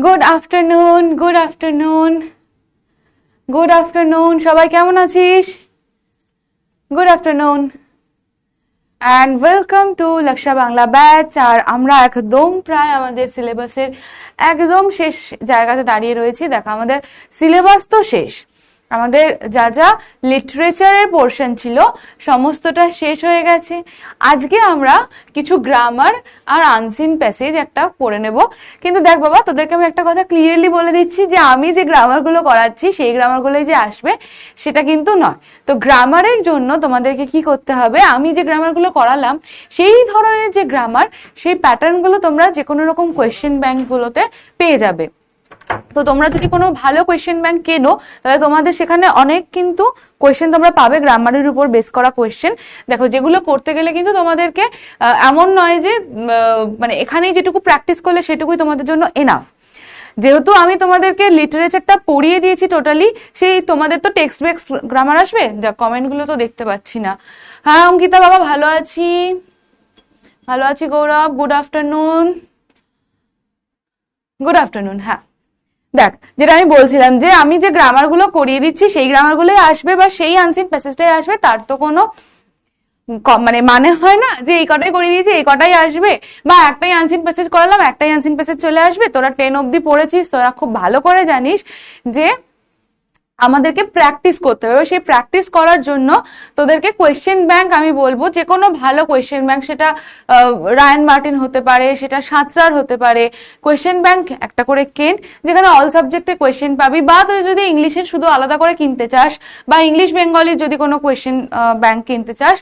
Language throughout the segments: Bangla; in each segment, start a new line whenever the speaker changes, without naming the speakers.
Good afternoon, good afternoon, good afternoon. সবাই কেমন আছিস? Good afternoon and welcome to Lakshya Bangla batch. আর আমরা একদম প্রায় আমাদের সিলেবাসের একদম শেষ জায়গাতে দাঁড়িয়ে রয়েছি। দেখো, আমাদের সিলেবাস তো শেষ, আমাদের যা যা লিটারেচারের পোর্শন ছিল সমস্তটা শেষ হয়ে গেছে। আজকে আমরা কিছু গ্রামার আর আনসিন প্যাসেজ একটা পড়ে নেব। কিন্তু দেখ বাবা, তোদেরকে আমি একটা কথা ক্লিয়ারলি বলে দিচ্ছি যে আমি যে গ্রামারগুলো করাচ্ছি সেই গ্রামারগুলোই যে আসবে সেটা কিন্তু নয়। তো গ্রামারের জন্য তোমাদেরকে কি করতে হবে, আমি যে গ্রামারগুলো করালাম সেই ধরনের যে গ্রামার, সেই প্যাটার্নগুলো তোমরা যে কোনো রকম কোয়েশ্চেন ব্যাংকগুলোতে পেয়ে যাবে। তো তোমরা যদি কোনো ভালো কোয়েশ্চেন ব্যাংক কেনো তাহলে তোমাদের সেখানে অনেক কিন্তু কোয়েশ্চেন তোমরা পাবে গ্রামারের উপর বেস করা কোয়েশ্চেন। দেখো, যেগুলো করতে গেলে কিন্তু তোমাদেরকে এমন নয় যে মানে এখানেই যেটুকু প্র্যাকটিস করলে সেটুকুই তোমাদের জন্য এনাফ। যেহেতু আমি তোমাদেরকে লিটারেচারটা পড়িয়ে দিয়েছি টোটালি, সেই তোমাদের তো টেক্সট বেক্স গ্রামার আসবে। যা কমেন্টগুলো তো দেখতে পাচ্ছি না। হ্যাঁ অঙ্কিতা বাবা, ভালো আছি, ভালো আছি। গৌরব, গুড আফটারনুন, গুড আফটারনুন। হ্যাঁ দেখ, যেটা আমি বলছিলাম যে আমি যে গ্রামারগুলো করিয়ে দিচ্ছি সেই গ্রামারগুলোই আসবে বা সেই আনসিন প্যাসেজটাই আসবে, তার তো কোনো মানে হয় না যে এই কটাই করিয়ে দিয়েছি এই কটাই আসবে, বা একটাই আনসিন প্যাসেজ করালাম একটাই আনসিন প্যাসেজ চলে আসবে। তোরা 10 অব্দি পড়েছিস, তোরা খুব ভালো করে জানিস যে আমাদেরকে প্র্যাকটিস করতে হবে। সেই প্র্যাকটিস করার জন্য তোদেরকে কোয়েশ্চেন ব্যাংক আমি বলবো, যে কোনো ভালো কোয়েশ্চেন ব্যাংক, সেটা রায়ান মার্টিন হতে পারে, সেটা সাঁতরার হতে পারে, কোয়েশ্চেন ব্যাংক একটা করে কেন, যেখানে অল সাবজেক্টে কোয়েশ্চেন পাবি। বা তুই যদি ইংলিশের শুধু আলাদা করে কিনতে চাস বা ইংলিশ বেঙ্গলির যদি কোনো কোয়েশ্চেন ব্যাংক কিনতে চাস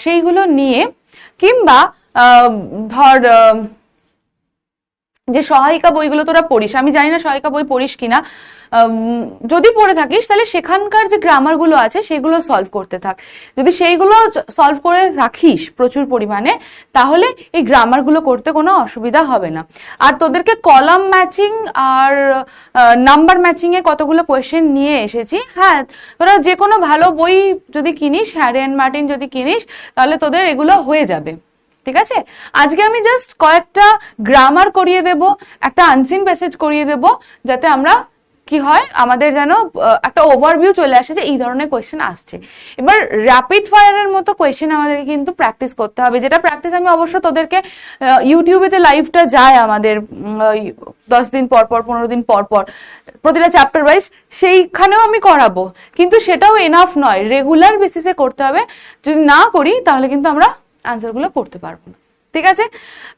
সেইগুলো নিয়ে, কিংবা ধর যে সহায়িকা বইগুলো তোরা পড়িস, আমি জানি না সহায়িকা বই পড়িস কিনা, যদি পড়ে থাকিস তাহলে সেখানকার যে গ্রামারগুলো আছে সেগুলো সলভ করতে থাক। যদি সেইগুলো সলভ করে রাখিস প্রচুর পরিমাণে, তাহলে এই গ্রামারগুলো করতে কোনো অসুবিধা হবে না। আর তোদেরকে কলাম ম্যাচিং আর নাম্বার ম্যাচিং এ কতগুলো কোয়েশ্চেন নিয়ে এসেছি। হ্যাঁ, তোরা যে কোনো ভালো বই যদি কিনিস, হ্যারি অ্যান্ড মার্টিন যদি কিনিস, তাহলে তোদের এগুলো হয়ে যাবে। ঠিক আছে, আজকে আমি জাস্ট কয়েকটা গ্রামার করিয়ে দেব, একটা আনসিন প্যাসেজ করিয়ে দেব, যাতে আমরা কি হয় আমাদের যেন একটা ওভারভিউ চলে আসে যে এই ধরনের কোয়েশ্চেন আসছে। এবার র্যাপিড ফায়ারের মতো কোয়েশ্চেন আমাদেরকে কিন্তু প্র্যাকটিস করতে হবে, যেটা প্র্যাকটিস আমি অবশ্য তোদেরকে ইউটিউবে যে লাইভটা যায় আমাদের 10 দিন পর পর 15 দিন পর পর প্রতিটা চ্যাপ্টার ওয়াইজ, সেইখানেও আমি করাবো। কিন্তু সেটাও এনাফ নয়, রেগুলার বেসিসে করতে হবে। যদি না করি তাহলে কিন্তু আমরা আনসারগুলো করতে পারবো না। ঠিক আছে,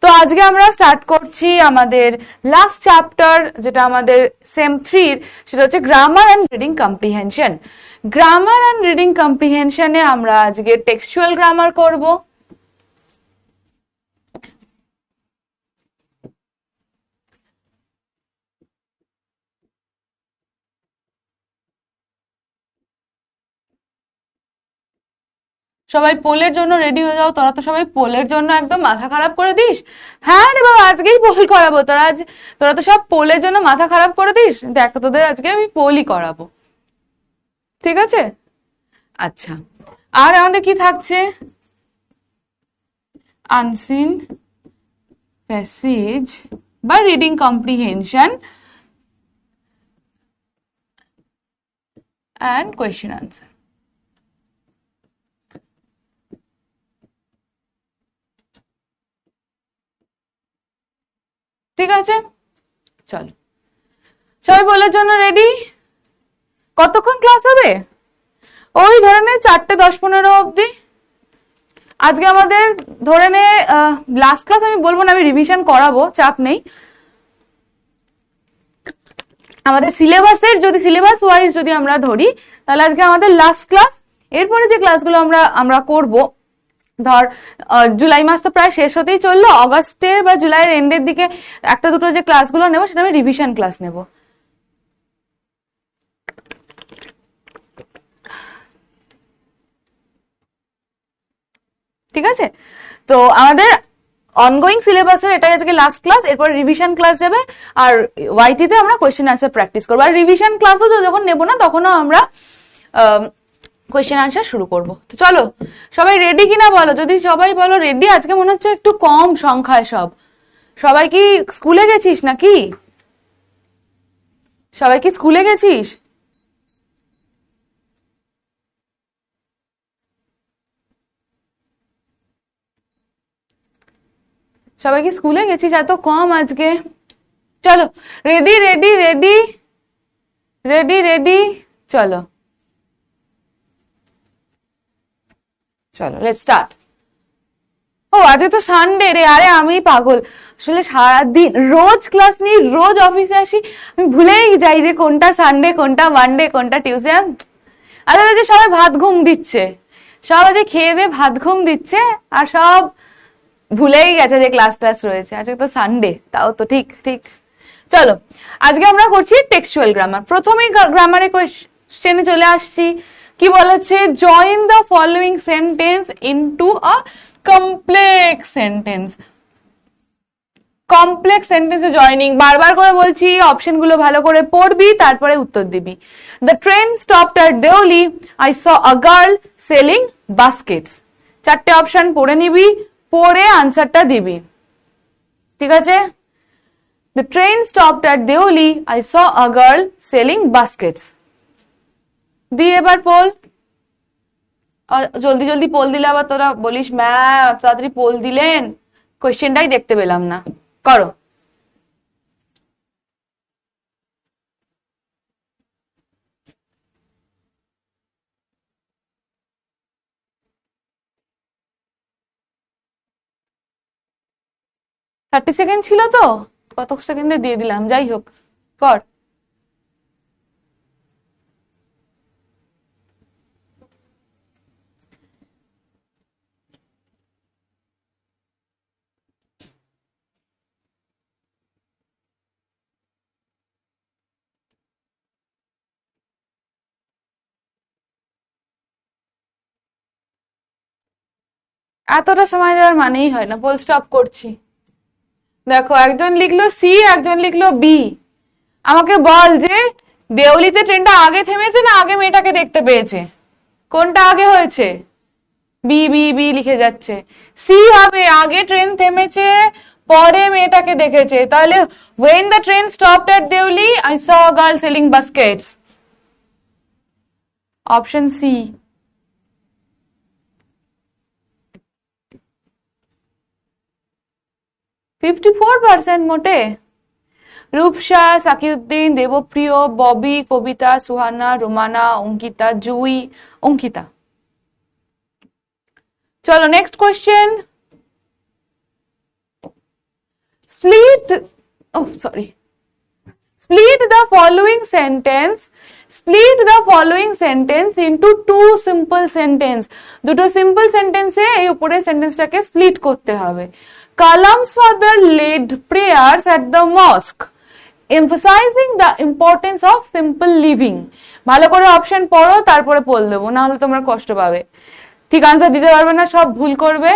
তো আজকে আমরা স্টার্ট করছি আমাদের লাস্ট চ্যাপ্টার, যেটা আমাদের সেম 3, সেটা হচ্ছে grammar and reading comprehension. Grammar and reading কম্প্রিহেনশনে আমরা আজকে টেক্সচুয়াল গ্রামার করব। সবাই পোলের জন্য রেডি হয়ে যাও। তোরা তো সবাই পোলের জন্য একদম মাথা খারাপ করে দিস। হ্যাঁ রে বাবা, আজকেই পোল করাবো। তোরা তো সব পোলের জন্য মাথা খারাপ করে দিস। দেখ, তোদের আজকে আমি পোলই করাবো। ঠিক আছে, আচ্ছা। আর আমাদের কি থাকছে? আনসিন প্যাসেজ বা reading comprehension and question answer. ঠিক আছে, চলো সবাই বলার জন্য রেডি। কতক্ষণ ক্লাস হবে? ওই ধরে নে 4:10-15 অব্দি। আজকে আমাদের ধরে নে লাস্ট ক্লাস আমি বলবো না, আমি রিভিশন করাবো, চাপ নেই। আমাদের সিলেবাসের যদি সিলেবাস ওয়াইজ যদি আমরা ধরি তাহলে আজকে আমাদের লাস্ট ক্লাস। এরপরে যে ক্লাসগুলো আমরা করব, ধর জুলাই মাস তো প্রায় শেষ হতেই চললো, অগাস্টে বা জুলাইয়ের এন্ডের দিকে একটা দুটো যে ক্লাসগুলো নেব সেটা আমি রিভিশন ক্লাস নেব। ঠিক আছে, তো আমাদের অনগোয়িং সিলেবাসের এটাই আজকে লাস্ট ক্লাস। এরপর রিভিশন ক্লাস যাবে, আর ওয়াইটিতে আমরা কোয়েশ্চেন আনসার প্র্যাকটিস করবো। আর রিভিশন ক্লাসও যখন নেবো না তখনও আমরা কোয়েশ্চেন আনসার শুরু করব। তো চলো সবাই রেডি কিনা বলো। যদি সবাই বলো রেডি, আজকে মনে হচ্ছে একটু কম সংখ্যায় সব। সবাই কি স্কুলে গেছিস নাকি? সবাই কি স্কুলে গেছিস? সবাই কি স্কুলে গেছিস? এত কম আজকে। চলো, ready ready ready ready ready, চলো চলো, লেটস স্টার্ট। ও আজকে তো সানডে রে। আরে আমি পাগল, আসলে সারাদিন রোজ ক্লাস নিই, রোজ অফিসে আসি, আমি ভুলেই যাই যে কোনটা সানডে, কোনটা মানডে, কোনটা টিউসডে। আরে যে সবাই ভাত ঘুম দিচ্ছে, সবাই যে খেয়ে দিয়ে ভাত ঘুম দিচ্ছে, আর সব ভুলেই গেছে যে ক্লাস টাস রয়েছে। আজকে তো সানডে, তাও তো ঠিক ঠিক। চলো, আজকে আমরা করছি টেক্সচুয়াল গ্রামার। প্রথমেই গ্রামারে কোশ্চেনে চলে আসছি। কি বলেছে? Join the following sentence into a complex sentence. Complex সেন্টেন্সে জয়নিং বারবার করে বলছি, অপশনগুলো ভালো করে পড়বি, তারপরে উত্তর দিবি। The train stopped at Deoli, I saw a girl selling baskets. চারটে অপশন পড়ে নিবি, পড়ে আনসারটা দিবি, ঠিক আছে? The train stopped at Deoli. I saw a girl selling baskets. দি এবার পোল, জলদি জলদি পোল দিলে আবার তোরা বলিস ম্যাম তাড়াতাড়ি পোল দিলেন, কোয়েশ্চেনটাই দেখতে পেলাম না। করো। থার্টি সেকেন্ড ছিল তো, কত সেকেন্ডে দিয়ে দিলাম, যাই হোক কর। এতটা সময় দেওয়ার মানেই হয় না, পোল স্টপ করছি। দেখো, একজন লিখলো সি, একজন লিখলো বি। আমাকে বল যে দেওলিতে ট্রেনটা আগে থেমেছে না আগে মেয়েটাকে দেখতে পেয়েছে? কোনটা আগে হয়েছে? বি বি বি লিখে যাচ্ছে। সি হবে, আগে ট্রেন থেমেছে, পরে মেয়েটাকে দেখেছে। তাহলে when the train stopped at Deoli, I saw a girl selling baskets. Option C. 54% মোটে। রূপসা, সাকিউদ্দিন, দেবপ্রিয়, ববি, কবিতা, সুহানা, রুমানা, অঙ্কিতা, জুই, অঙ্কিতা। চলো next question. Split the following sentence into two simple sentence. দুটো সিম্পল সেন্টেন্সে এই উপরের সেন্টেন্সটাকে স্প্লিট করতে হবে। Kalam's father led prayers at the mosque, emphasizing the importance of simple living. ভালো করে অপশন পড়ো, তারপরে পোল দেবো, না হলে তোমরা কষ্ট পাবে। ঠিক আনসার দিতে পারবে না, সব ভুল করবে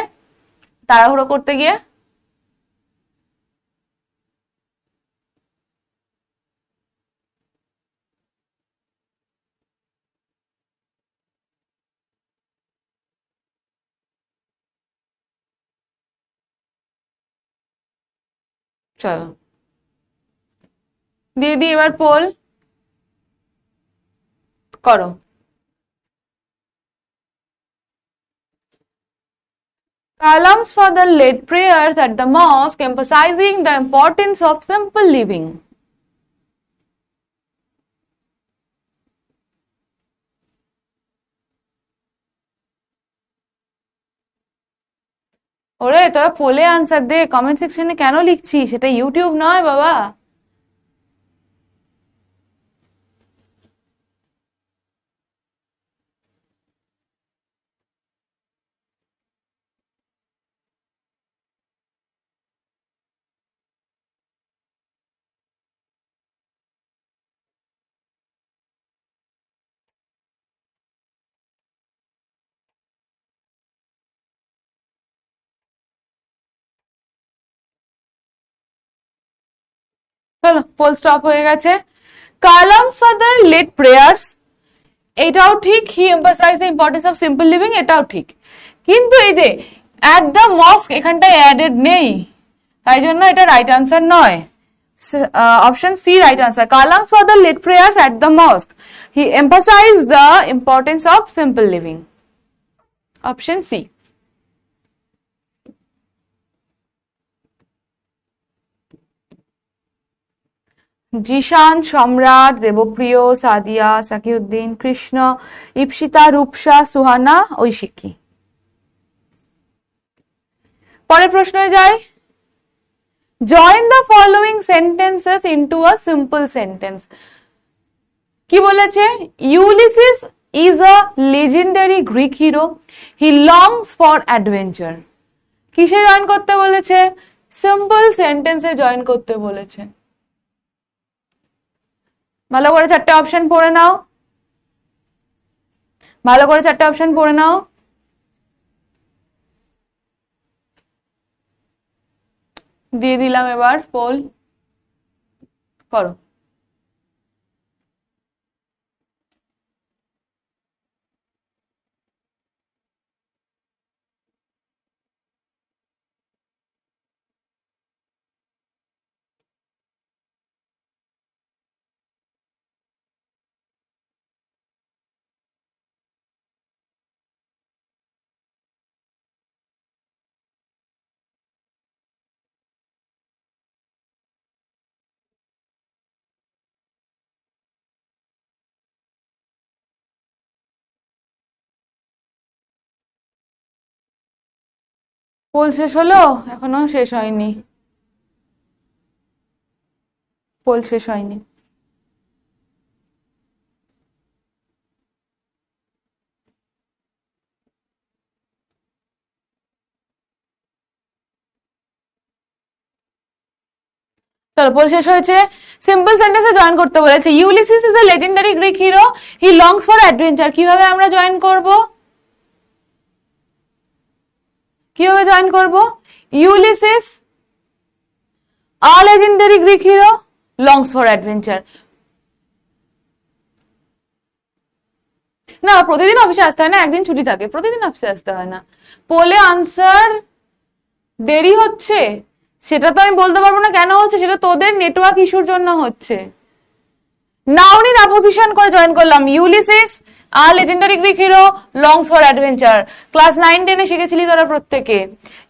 তাড়াহুড়ো করতে গিয়ে। চলো দিয়ে দি এবার পোল করো। Kalam's father led prayers at the mosque, emphasizing the importance of simple living. ওরে তোরা পোলে আনসার দে, কমেন্ট সেকশনে কেন লিখছিস? সেটা ইউটিউব নয় বাবা। চলো পোল স্টপ হয়ে গেছে। কালামস ফাদার লেড প্রেয়ার্স, এটাও ঠিক। He emphasize the importance of simple living, এটাও ঠিক। কিন্তু এই যে অ্যাট দ্য মস্ক এখানটায় অ্যাডেড নেই, তাই জন্য এটা রাইট আনসার নয়। Option C, right answer. Kalam's father led prayers at the mosque. He emphasized the importance of simple living. Option C. Zishan, Samrat, Debapriya, Sadia, সাকিউদ্দিন, Krishna, Ipsita, Rupsa, Suhana, Aishiki. পরের প্রশ্নে যাই। Join the following sentences into a simple sentence. কি বলেছে? Ulysses is a legendary Greek hero, he longs for adventure. কিসে জয়েন করতে বলেছে? সিম্পল সেন্টেন্সে জয়েন করতে বলেছে। ভালো করে চারটে অপশন পড়ে নাও, ভালো করে চারটে অপশন পড়ে নাও। দিয়ে দিলাম, এবার পোল করো। পোল শেষ হলো? এখনো শেষ হয়নি, পোল শেষ হয়নি। চলো, পোল শেষ হয়েছে। সিম্পল সেন্টেন্সে জয়েন করতে বলেছে। Ulysses is a legendary Greek hero, he longs for adventure. কিভাবে আমরা জয়েন করব? কিভাবে জয়েন করব? Ulysses a legendary Greek hero, longs for adventure. না, প্রতিদিন অফিসে আসতে হয় না, একদিন ছুটি থাকে, প্রতিদিন অফিসে আসতে হয় না। পোলে আনসার দেরি হচ্ছে, সেটা তো আমি বলতে পারবো না কেন হচ্ছে, সেটা তোদের নেটওয়ার্ক ইস্যুর জন্য হচ্ছে। নাউনি অ্যাপোজিশন করে জয়েন করলাম। Ulysses a legendary Greek hero, longs for adventure. Class 9-10 শিখেছিলি তোরা প্রত্যেকে।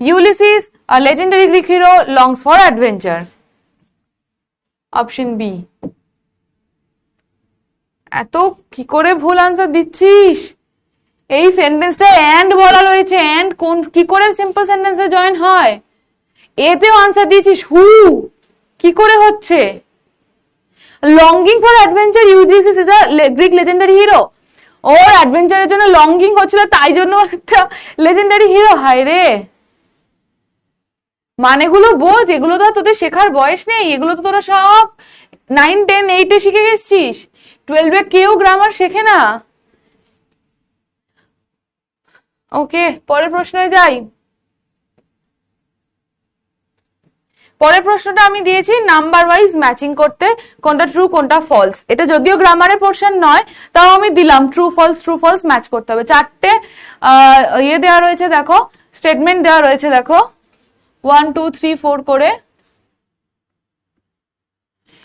Ulysses a legendary Greek hero, longs for adventure. Option B. এত কি করে ভুল আনসার দিচ্ছিস? এই সেন্টেন্সটা এন্ড বলা রয়েছে, এন্ড কোন কি করে সিম্পল সেন্টেন্সে জয়েন হয়? এতেও আনসার দিয়েছিস হু, কি করে হচ্ছে? Longing for adventure, Ulysses is a Greek legendary hero. ওর অ্যাডভেঞ্চারের জন্য লঙ্গিং হচ্ছিল, তাই জন্য একটা লেজেন্ডারি হিরো। হায় রে, মানেগুলো বোঝ, এগুলো তো তোদের শেখার বয়স নেই, এগুলো তো তোরা সব 9, 10, 8-এ শিখে গেছিস। 12-এ কেউ গ্রামার শেখে না। ওকে, পরের প্রশ্নে যাই। পরের প্রশ্নটা আমি দিয়েছি নাম্বার ওয়াইজ ম্যাচিং করতে, কোনটা ট্রু কোনটা ফলস। এটা যদিও গ্রামারের পোর্শন নয়, তাও আমি দিলাম ট্রু ফলস ম্যাচ করতে হবে। চারটে ইয়ে দেওয়া রয়েছে দেখো, স্টেটমেন্ট দেওয়া রয়েছে দেখো, 1, 2, 3, 4 করে।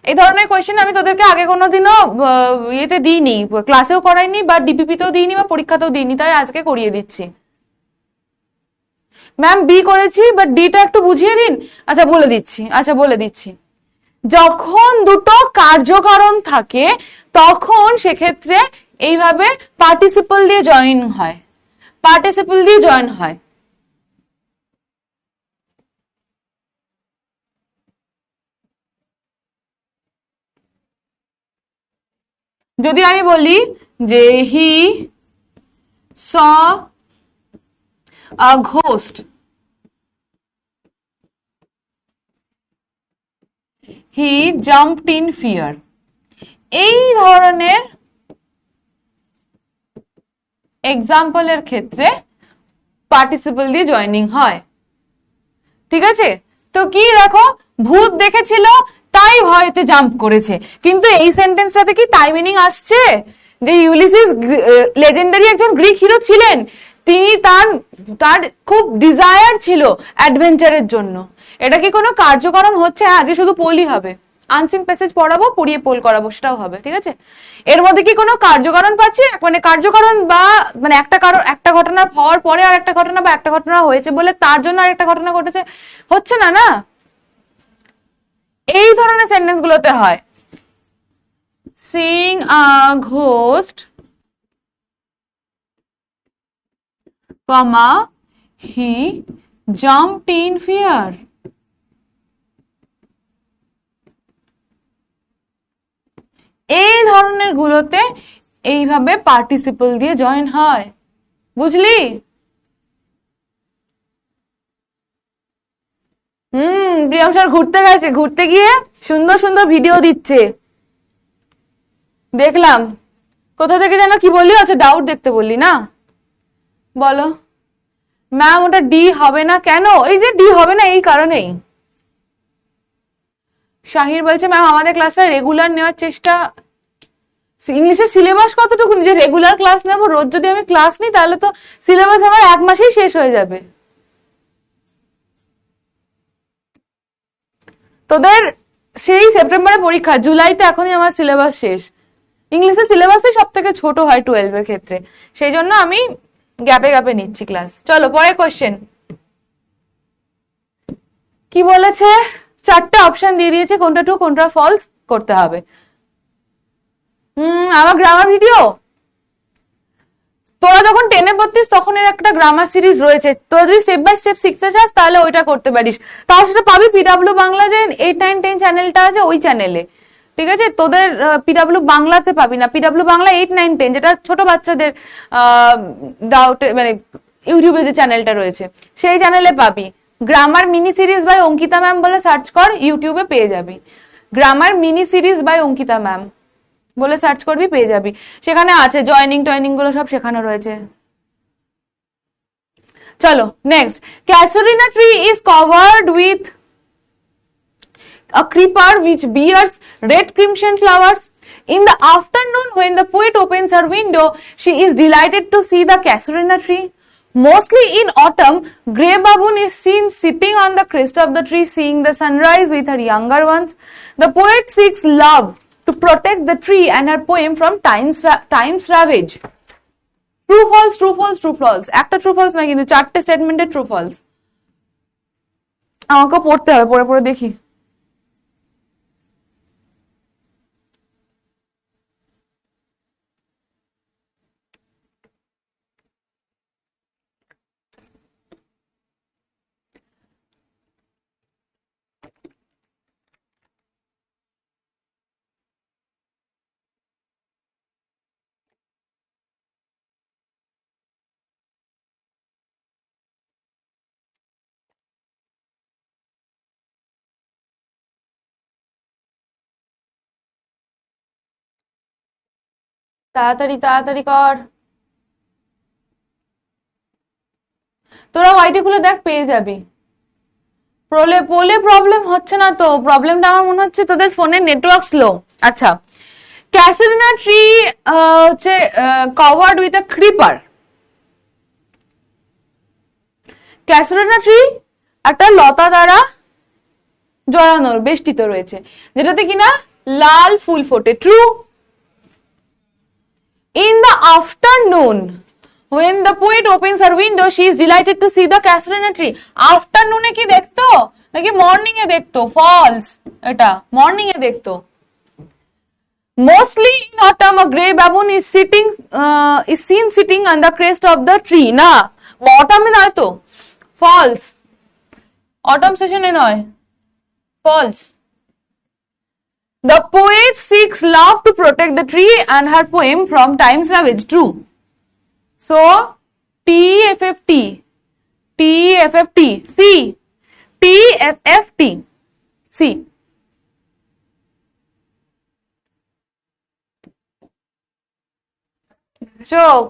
এই ধরনের কোয়েশ্চেন আমি তোদেরকে আগে কোনোদিনও ইয়েতে দিইনি, ক্লাসেও করাইনি, বা ডিপিপিতেও দিইনি, বা পরীক্ষাতেও দিইনি, তাই আজকে করিয়ে দিচ্ছি। ম্যাম বি করেছি, বাট ডিটা একটু বুঝিয়ে দিন। আচ্ছা বলে দিচ্ছি। যখন দুটো কার্যকারণ থাকে তখন সেক্ষেত্রে এইভাবে পার্টিসিপল দিয়ে জয়েন হয়, পার্টিসিপল দিয়ে জয়েন হয়। যদি আমি বলি যে he saw a ghost, he jumped in fear, এই ধরনের এক্সাম্পলের ক্ষেত্রে পার্টিসিপল দিয়ে জয়েনিং হয়। ঠিক আছে, তো কি দেখো, ভূত দেখেছিল তাই ভয়তে জাম্প করেছে, কিন্তু এই সেন্টেন্সটাতে কি তাই মিনিং আসছে যে ইউলিসিস লেজেন্ডারি একজন গ্রিক হিরো ছিলেন, তিনি তার খুব ডিজায়ার ছিল অ্যাডভেঞ্চারের জন্য। এটা কি কোনো কার্যকরণ হচ্ছে? আজকে শুধু পোলই হবে, আনসিন প্যাসেজ পড়াবো, পড়িয়ে পোল করাবো, সেটাও হবে, ঠিক আছে। এর মধ্যে কি কোনো কার্যকারণ পাচ্ছি, মানে কার্যকারণ বা মানে একটা ঘটনা হওয়ার পরে আর একটা ঘটনা, বা একটা ঘটনা হয়েছে বলে তার জন্য আর একটা ঘটনা ঘটেছে, হচ্ছে না, না। এই ধরনের সেন্টেন্স গুলোতে হয় seeing a ghost, comma, he jumped in fear. এই ধরনের গুলোতে এইভাবে পার্টিসিপল দিয়ে জয়েন হয়, বুঝলি? প্রিয়াংশার ঘুরতে গেছে, ঘুরতে গিয়ে সুন্দর সুন্দর ভিডিও দিচ্ছে, দেখলাম। কোথা থেকে যেন কি বললি? আচ্ছা, ডাউট দেখতে বললি না, বলো। ম্যাম ওটা ডি হবে না কেন? এই যে ডি হবে না এই কারণেই। শাহির বলছে ম্যাম আমাদের ক্লাসটা রেগুলার নেওয়ার চেষ্টা। ইংলিশের সিলেবাস কতটুকু, যে রেগুলার ক্লাস নেব? রোজ যদি আমি ক্লাস নিই তাহলে তো সিলেবাস আমার 1 মাসেই শেষ হয়ে যাবে। তোদের সেই সেপ্টেম্বরে পরীক্ষা, জুলাইতে এখনই আমার সিলেবাস শেষ। ইংলিশের সিলেবাসই সব থেকে ছোট হয় 12 এর ক্ষেত্রে, সেই জন্য আমি গ্যাপে গ্যাপে নিচ্ছি ক্লাস। চলো পরের কোশ্চেন কি বলেছে? 4টে অপশন দিয়ে দিয়েছে, কোনটা ট্রু কোনটা ফলস করতে হবে। আমার গ্রামার ভিডিও তোরা যখন 10-এ পড়তিস তখন এর একটা গ্রামার সিরিজ রয়েছে, তোরা যদি স্টেপ বাই স্টেপ শিখতে চাস তাহলে ওইটা করতে পারিস। তাও সেটা পাবি পিডাব্লিউ বাংলা, যে 8, 9, 10 চ্যানেলটা আছে ওই চ্যানেলে, ঠিক আছে। তোদের পিডাব্লিউ বাংলাতে পাবি না, পিডাব্লিউ বাংলা 8, 9, 10 যেটা ছোট বাচ্চাদের ডাউট, মানে ইউটিউবে যে চ্যানেলটা রয়েছে সেই চ্যানেলে পাবি। Grammar mini series by Ankita ma'am বলে সার্চ কর, ইউটিউবে পেয়ে যাবি। Grammar mini series by Ankita ma'am বলে সার্চ করবি, পেয়ে যাবি। সেখানে আছে জয়নিং টয়নিং গুলো সব শেখানো রয়েছে। চলো next. Casuarina tree is covered with a creeper which bears red crimson flowers. In the afternoon, when the poet opens her window, she is delighted to see the casuarina tree. Mostly in autumn, Grey Baboon is seen sitting on the crest of the tree, seeing the sunrise with her younger ones. The poet seeks love to protect the tree and her poem from time's ravage. True, false, true, false, true, false. একটা true, false না, কিন্তু 4টে স্টেটমেন্টে true, false। আমাকে পড়তে হবে, পড়ে পড়ে দেখি। তাড়াতাড়ি তাড়াতাড়ি কর, তোরা ওয়াইটি খুলে দেখ, পেয়ে যাবি। পোলে প্রবলেম হচ্ছে না তো, প্রবলেমটা আমার মনে হচ্ছে তোদের ফোনের নেটওয়ার্ক স্লো। আচ্ছা, ক্যাসুরিনা ট্রি হচ্ছে covered with a creeper. Casuarina tree একটা লতা দ্বারা জড়ানো, বেষ্টিত রয়েছে, যেটাতে কিনা লাল ফুল ফোটে। True. In the afternoon, when the poet opens her window, she is delighted to see the casuarina tree. Afternoon এ কি দেখতো নাকি মর্নিং এ দেখতো? ফলস, এটা মর্নিং এ দেখতো। Mostly in autumn, a grey baboon is seen sitting on the crest of the tree. না, autumn এ নয় তো, ফলস। autumn সেশনে নয়, false. The poet seeks love to protect the tree and her poem from time's ravage. True. So, TFFT. TFFT. C. TFFT. C.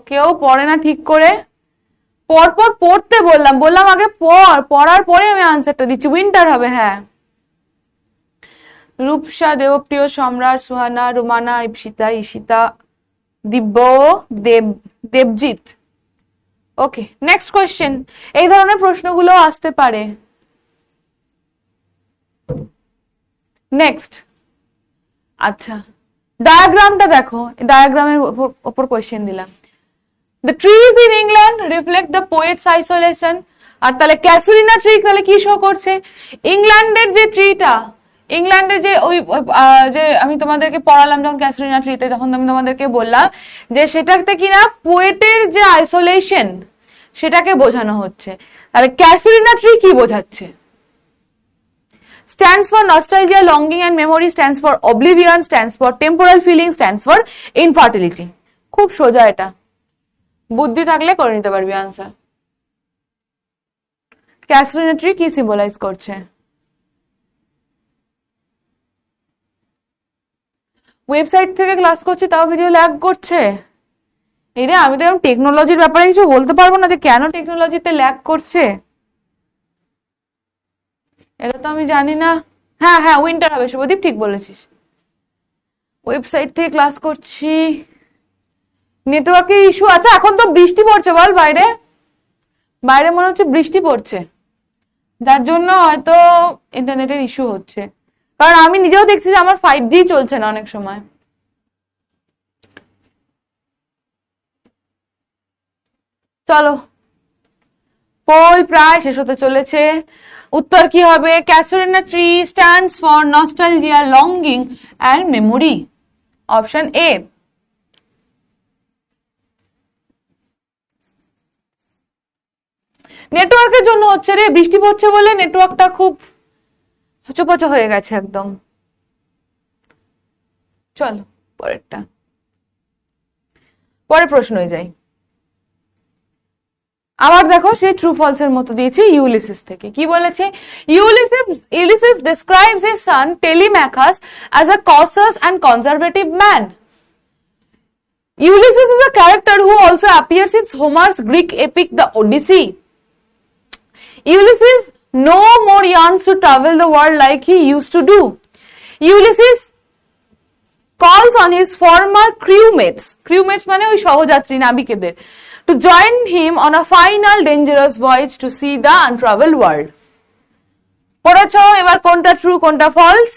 কেউ পড়ে না ঠিক করে। পরপর পড়তে বললাম আগে পড়ার পরে আমি আনসারটা দিচ্ছি। উইন্টার হবে, হ্যাঁ। রূপসা, দেবপ্রিয়, সম্রাট, সুহানা, রুমানা, ইপসিতা, ঈশিতা, দিব্য, দেবজিৎ। ওকে, নেক্সট কোয়েশ্চেন। এই ধরনের প্রশ্নগুলো আসতে পারে। নেক্সট, আচ্ছা, ডায়াগ্রামটা দেখো, ডায়াগ্রামের উপর কোয়েশ্চেন দিলাম। The trees in England reflect the poet's isolation. আর তাহলে ক্যাসুরিনা ট্রি তাহলে কি শো করছে? ইংল্যান্ডের যে ট্রিটা, ইংল্যান্ডের যে ওই যে আমি তোমাদেরকে পড়ালাম যখন ক্যাসুরিনা ট্রিতে, যখন আমি তোমাদেরকে বললাম যে সেটাতে কিনা পোয়েটের যে আইসোলেশন সেটাকে বোঝানো হচ্ছে। তাহলে ক্যাসুরিনা ট্রি কি বোঝাচ্ছে? Stands for nostalgia, longing and memory, stands for oblivion, stands for temporal feeling, stands for infertility. খুব সোজা, এটা বুদ্ধি থাকলে করে নিতে পারবি আনসার। ক্যাসুরিনা ট্রি কি সিম্বলাইজ করছে? ওয়েবসাইট থেকে ক্লাস করছি তাও ভিডিও ল্যাগ করছে। এই রে, আমি তো এরকম টেকনোলজির ব্যাপারে কিছু বলতে পারবো না যে কেন টেকনোলজিতে ল্যাগ করছে, এটা তো আমি জানি না। হ্যাঁ হ্যাঁ, উইন্টার হবে, শুভদীপ ঠিক বলেছিস। ওয়েবসাইট থেকে ক্লাস করছি, নেটওয়ার্কের ইস্যু। আচ্ছা, এখন তো বৃষ্টি পড়ছে, বল বাইরে, বাইরে মনে হচ্ছে বৃষ্টি পড়ছে, যার জন্য হয়তো ইন্টারনেটের ইস্যু হচ্ছে। কারণ আমি নিজেও দেখছি যে আমার 5G চলছে না অনেক সময়। চলো, পোল প্রায় শেষ হতে চলেছে। উত্তর কি হবে? Casuarina tree stands for nostalgia, longing and memory. Option A. নেটওয়ার্কের জন্য হচ্ছে রে, বৃষ্টি পড়ছে বলে নেটওয়ার্কটা খুব হচপচ হয়ে গেছে একদম। চলো পরেরটা, পরের প্রশ্নই যাই। আবার দেখো, সে ট্রু ফলস এর মতো দিয়েছে ইউলিসিস থেকে। কি বলেছে? Ulysses describes his son Telemachus as a cautious and conservative man. Ulysses is a character who also appears in Homer's Greek epic The Odyssey. Ulysses no more yearns to travel the world like he used to do. Ulysses calls on his former crewmates মানে ওই সহযাত্রী নাবিকদের, to join him on a final dangerous voyage to see the untraveled world. পড়েছো? এবার কোনটা ট্রু কোনটা ফলস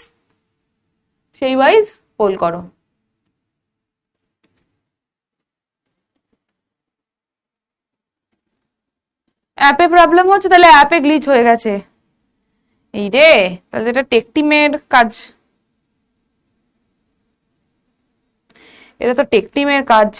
সেই ওয়াইজ পোল করো। অ্যাপে প্রবলেম হচ্ছে, তাহলে অ্যাপে গ্লিচ হয়ে গেছে। এই রে, তাহলে এটা টেকটিমের কাজ, এটা তো টেকটিমের কাজ।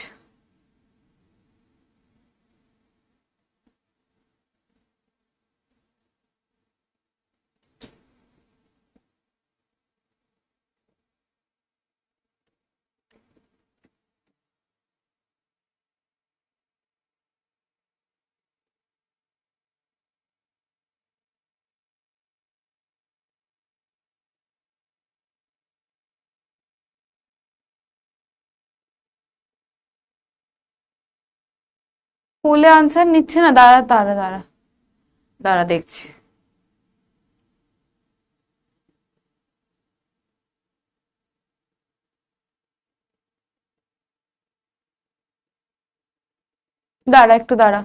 পোলে আনসার নিচ্ছে না, দাঁড়া দাঁড়া দাঁড়া দাঁড়া দেখছি। দাঁড়া একটু দাঁড়া।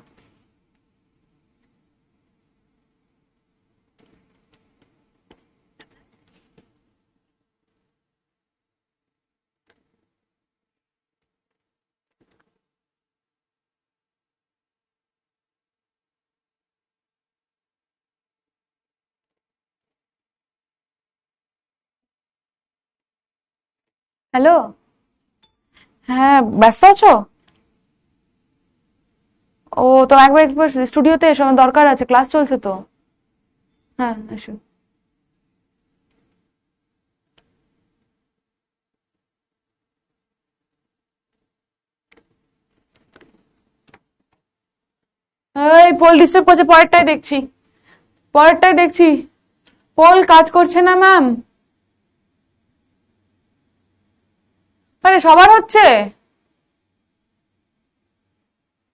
হ্যালো, হ্যাঁ ব্যস্ত আছো? ও তো একবার স্টুডিওতে এসো, আমার দরকার আছে, ক্লাস চলছে তো। হ্যাঁ এসো। এই পোল ডিস্টার্ব করছে, পরেরটাই দেখছি, পরেরটাই দেখছি। পোল কাজ করছে না ম্যাম, আরে সবার হচ্ছে।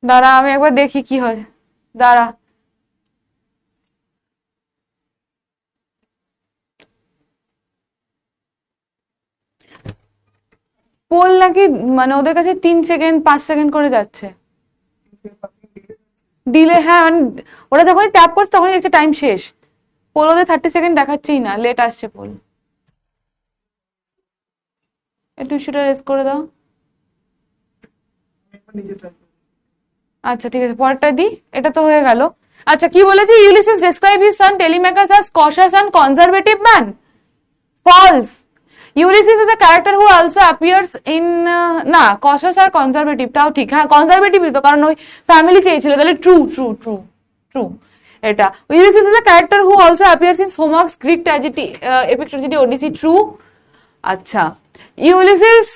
দাঁড়া আমি একবার দেখি কি হয়, দাঁড়া। পোল নাকি মানে ওদের কাছে 3 সেকেন্ড 5 সেকেন্ড করে যাচ্ছে ডিলে। হ্যাঁ মানে ওরা যখনই ট্যাপ করছে তখনই দেখছে টাইম শেষ। পোল ওদের 30 সেকেন্ড দেখাচ্ছেই না, লেট আসছে পোল। একটু ইস্যুটা রেজ করে দাও। আচ্ছা ঠিক আছে, পরেরটা দি। এটা তো হয়ে গেল। আচ্ছা কি বলেছি, Ulysses describe his son Telemachus as cautious and conservative man. False. Ulysses is a character who also appears in, না কশাস আর কনজারভেটিভ তাও ঠিক, হ্যাঁ কনজারভেটিভই তো, কারণ ওই ফ্যামিলি চেয়েছিল, তাহলে ট্রু ট্রু ট্রু ট্রু এটা। Ulysses is a character who also appears in হোমার্স Greek tragedy, epic tragedy Odyssey, true. আচ্ছা, Ulysses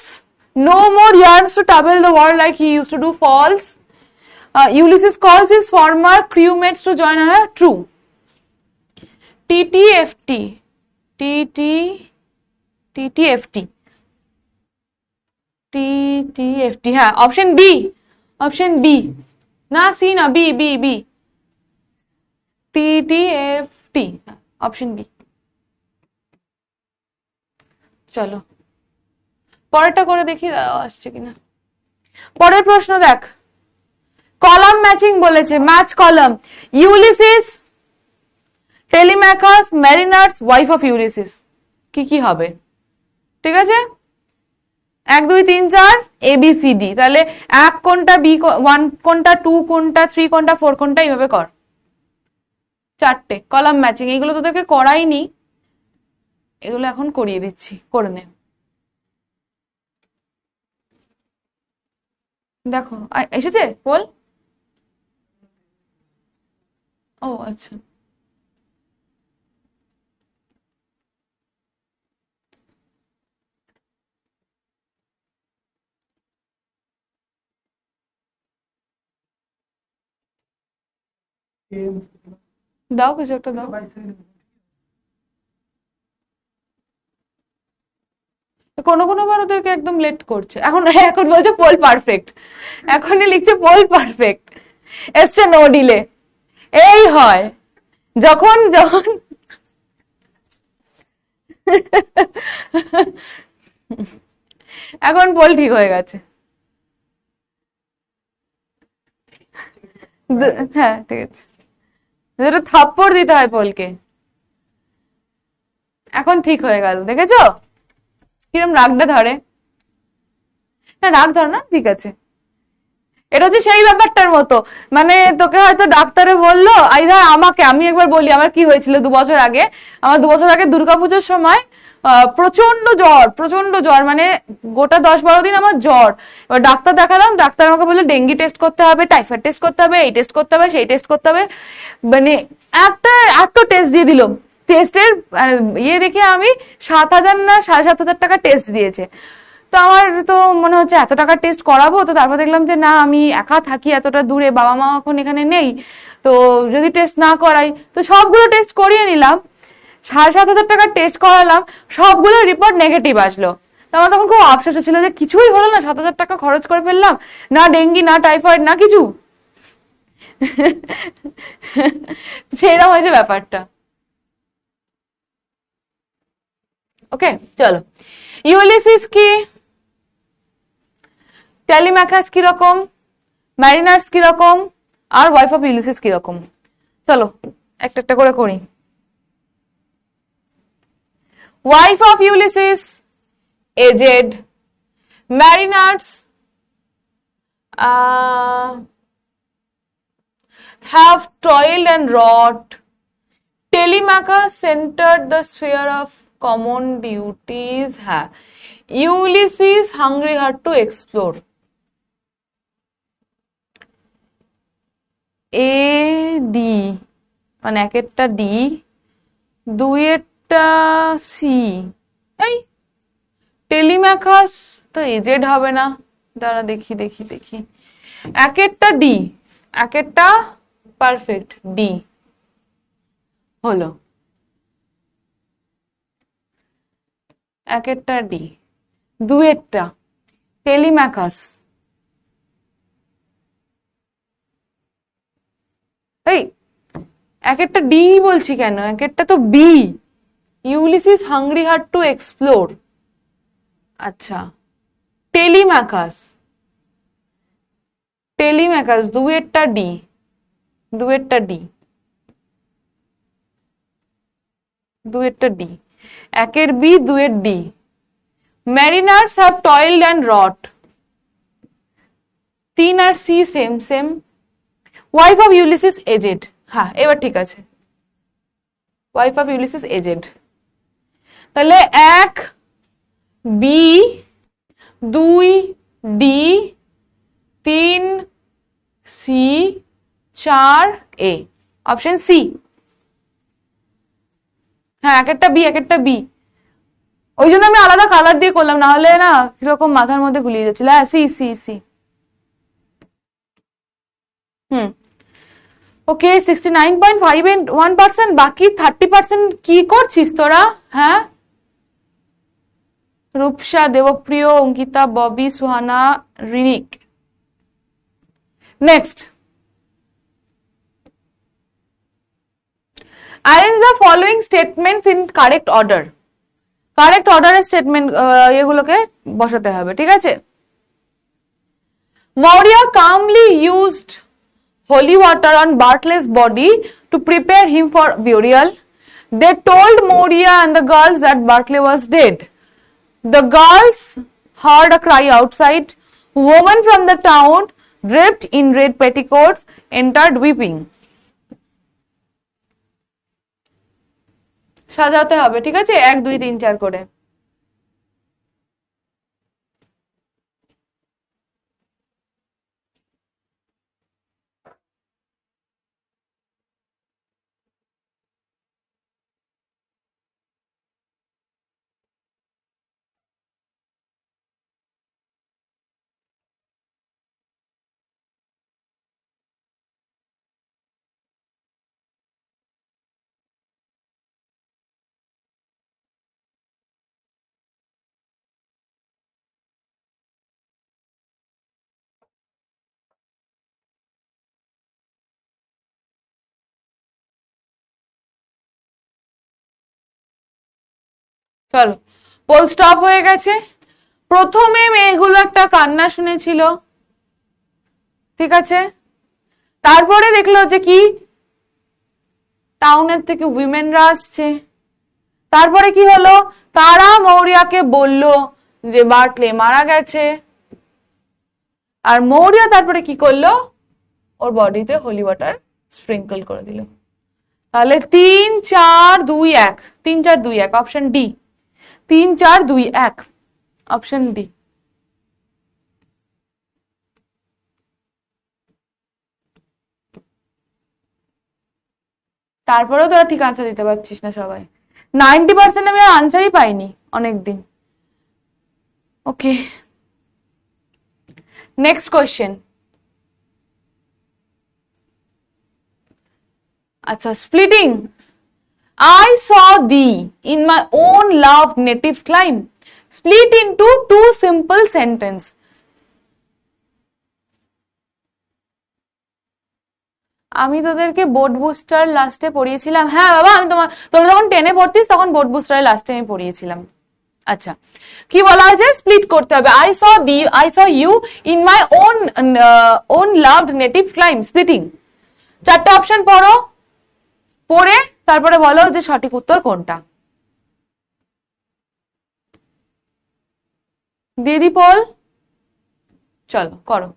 no more yearns to travel the world like he used to do, false. Ulysses calls his former crewmates to join her, true. TTFT, TTFT, TTFT, হ্যাঁ অপশন বি, অপশন বি, না সি না, B B B, TTFT, option B. চলো পরেরটা করে দেখি আসছে কিনা। পরের প্রশ্ন দেখ, কলাম ম্যাচিং বলেছে, match column. Ulysses, Telemachus, mariners, wife of Ulysses, কি কি হবে? ঠিক আছে, 1 2 3 4 ABCD, তাহলে 1 কোনটা, B1 কোনটা, 2 কোনটা, 3 কোনটা, 4 কোনটা, এইভাবে কর। 4টে কলাম ম্যাচিং, এগুলো তোদেরকে করাইনি, এগুলো এখন করিয়ে দিচ্ছি, করে নে। দেখো এসেছে বল। ও আচ্ছা, দাও কিছু একটা দাও। কোনো কোনো বার ওদেরকে একদম লেট করছে, এখন এখন বলছে পোল পারফেক্ট, এখনই লিখছে পোল পারফেক্ট, এসছে নো ডিলে। এই হয় যখন যখন এখন পোল ঠিক হয়ে গেছে। হ্যাঁ ঠিক আছে, যেটা থাপ্পড় দিতে হয় পোলকে। এখন ঠিক হয়ে গেল, দেখেছো কিরম রাগটা ধরে? না রাগ ধরে না, ঠিক আছে। এটা হচ্ছে সেই ব্যাপারটার মতো, মানে তোকে হয়তো ডাক্তারে বললো, ধর আমাকে, আমি একবার বলি আমার কি হয়েছিল 2 বছর আগে। আমার 2 বছর আগে দুর্গাপুজোর সময় প্রচন্ড জ্বর, মানে গোটা 10-12 দিন আমার জ্বর। এবার ডাক্তার দেখালাম, ডাক্তার আমাকে বললো ডেঙ্গি টেস্ট করতে হবে, টাইফয়েড টেস্ট করতে হবে, এই টেস্ট করতে হবে, সেই টেস্ট করতে হবে, মানে এত টেস্ট দিয়ে দিল। টেস্টের ইয়ে দেখে আমি 7,000 না 7,500 টাকা টেস্ট দিয়েছে। তো আমার তো মনে হচ্ছে এত টাকা টেস্ট করাবো, তো তারপর দেখলাম যে না, আমি একা থাকি এতটা দূরে, বাবা মা এখন এখানে নেই, তো যদি টেস্ট না করাই, তো সবগুলো টেস্ট করিয়ে নিলাম। 7,500 টাকার টেস্ট করালাম, সবগুলো রিপোর্ট নেগেটিভ আসলো। তো আমার তখন খুব আফসোস ছিল যে কিছুই হলো না, 7,000 টাকা খরচ করে ফেললাম, না ডেঙ্গি না টাইফয়েড না কিছু। সেরকম হয়েছে ব্যাপারটা। ওকে চলো, ইউলিসিস কি, টেলিম্যাকাস কিরকম, ম্যারিনার্স কিরকম, আর ওয়াইফ অফ ইউলিসিস কিরকম, চলো একটা একটা করে করি। Wife of Ulysses aged, mariners have toiled and wrought, Telemachus centered the sphere of common duties, হ্যাঁ, Ulysses hungry heart to explore, A D, মানে একেরটা ডি, দুইয়েরটা সি। এই টেলিম্যাকাস তো এজেড হবে না, দাঁড়া দেখি দেখি দেখি, একেরটা ডি, একেরটা পারফেক্ট, ডি হলো, একেরটা ডি, দুইয়েরটা টেলিম্যাকাস, এই একেরটা ডি বলছি কেন, একেরটা তো B, Ulysses hungry heart to explore. আচ্ছা, টেলিম্যাকাস, টেলিম্যাকাস দুইয়েরটা ডি, দুইয়েরটা ডি, দুইয়েরটা ডি, একের বি দুইয়ের D, mariners have toiled and wrought. 3 আর C same same. Wife of Ulysses aged, হ্যাঁ এবার ঠিক আছে, ওয়াইফ অফ ইউলিসিস এজেড। তাহলে 1 B, 2 D, 3 C, 4 A, option C. হ্যাঁ এক একটা বি, এক একটা বি, ওই জন্য আমি আলাদা কালার দিয়ে করলাম, না হলে না কিরকম মাথার মধ্যে গুলিয়ে যাচ্ছিল। হ্যাঁ সি সি সি। ওকে 69.51%, বাকি 30% কি করছিস তোরা? হ্যাঁ Rupsa, Debapriya, Ankita, Bobby, Suhana, Rinik. Next, arrange the following statements in correct order. Correct অর্ডারের স্টেটমেন্ট এগুলোকে বসাতে হবে, ঠিক আছে? Maurya calmly used holy water on Barclay's body to prepare him for burial. They told Maurya and the girls that Barclay was dead. The girls heard a cry outside. Women from the town, draped in red petticoats, entered weeping. সাজাতে হবে, ঠিক আছে? 1 2 3 4 করে। চলো পোল স্টপ হয়ে গেছে। প্রথমে মেয়েগুলো একটা কান্না শুনেছিল, ঠিক আছে? তারপরে দেখলো যে কি টাউনের থেকে উইমেনরা আসছে। তারপরে কি হলো, তারা মৌরিয়াকে বলল যে বার্টলে মারা গেছে, আর মৌরিয়া তারপরে কি করলো, ওর বডিতে হোলি ওয়াটার স্প্রিঙ্কল করে দিল। তাহলে 3 4 2 1, 3 4 2 1, অপশন ডি। 3 4 2 1, option D. তারপরেও তোরা ঠিক আনসার দিতে পারছিস না সবাই। 90% আমি আর আনসারই পাইনি অনেকদিন। Okay next question. আচ্ছা, splitting. I saw thee in my own loved native clime. Split into 2 simple sentence. আমি তোদেরকে বোর্ড বুস্টার লাস্টে পড়িয়েছিলাম। হ্যাঁ বাবা, আমি তোমরা যখন 10 এ পড়তিস তখন বোর্ড বুস্টারের লাস্টে আমি পড়িয়েছিলাম। আচ্ছা, কি বলা হয়েছে? স্প্লিট করতে হবে। I saw you in my own loved native clime. Splitting. 4টে অপশন পড়ো, পড়ে তারপরে বলো যে সঠিক উত্তর কোনটা। দিদি পোল, চলো করো।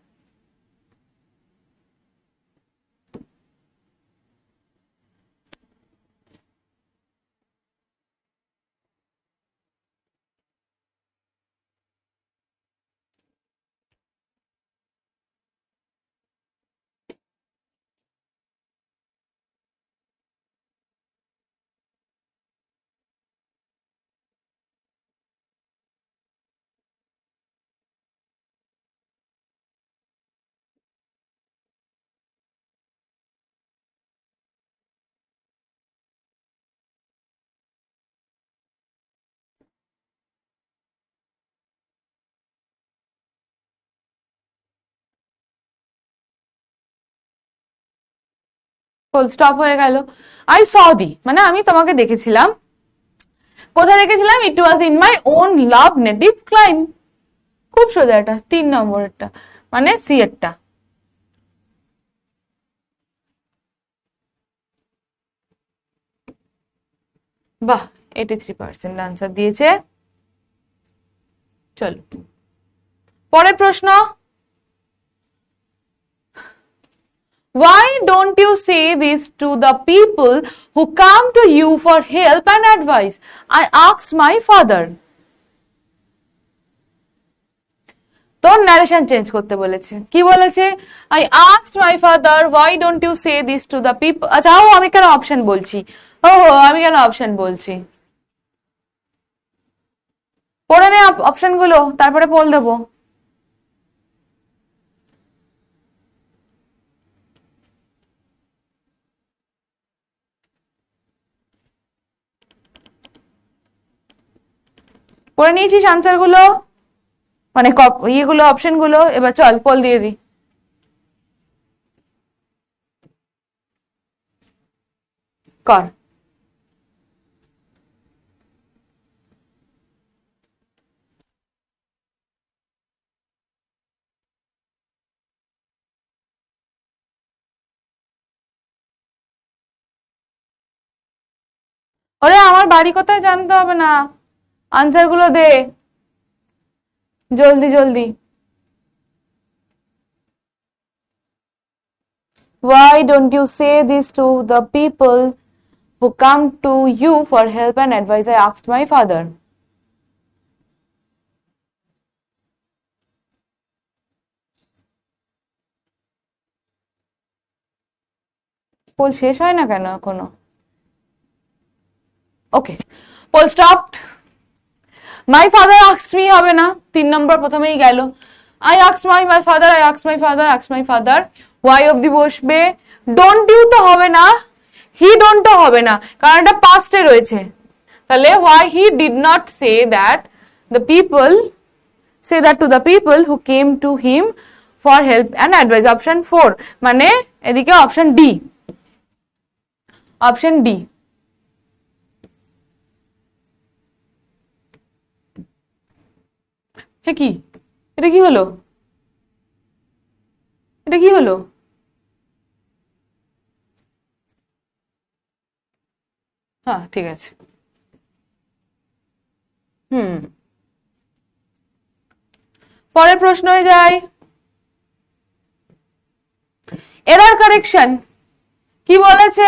ফুল স্টপ হয়ে গেল। আই স দি মানে আমি তোমাকে দেখেছিলাম। কোথায় দেখেছিলাম? It was in my own love native clime. খুব সোজা, এটা 3 নম্বরেরটা মানে সি এরটা। বাহ, 83% আনসার দিয়েছে। চলো পরের প্রশ্ন, why don't you say this to the people who come to you for help and advice? I asked my father. তো ন্যারেশন চেঞ্জ করতে বলেছে, কি বলেছে? I asked my father, why don't you say this to the people? আচ্ছা আমি কেন অপশন বলছি, আমি কেন অপশন বলছি, পড়ে নে অপশন গুলো, তারপরে পোল দেবো। পড়ে নিয়েছিস আনসার গুলো, মানে ইয়েগুলো, অপশন গুলো? এবার চল পোল দিয়ে দি। কর। ওরে আমার বাড়ি কোথায় জানতে হবে না, আনসার গুলো দে জলদি জলদি। Why don't you say this to the people who come to you for help and advice? I asked my father. Poll শেষ হয় না কেন এখনো? Okay, poll stopped. My father asked me হবে না, 3 নম্বর প্রথমেই গেল। I asked my father, I asked my father, asked my father, why অবধি বসবে, ডোন্ট ইউ তো হবে না, হি ডোন্ট তো হবে না, কারণ এটা পাস্টে রয়েছে। তাহলে why he did not say that the people, say that to the people who came to him for help and advice, option 4, মানে এদিকে অপশন ডি, অপশন ডি। হ্যাঁ কি, এটা কি হলো, এটা কি হলো? হ্যাঁ ঠিক আছে। পরের প্রশ্নে যাই। এরর কারেকশন কি বলেছে?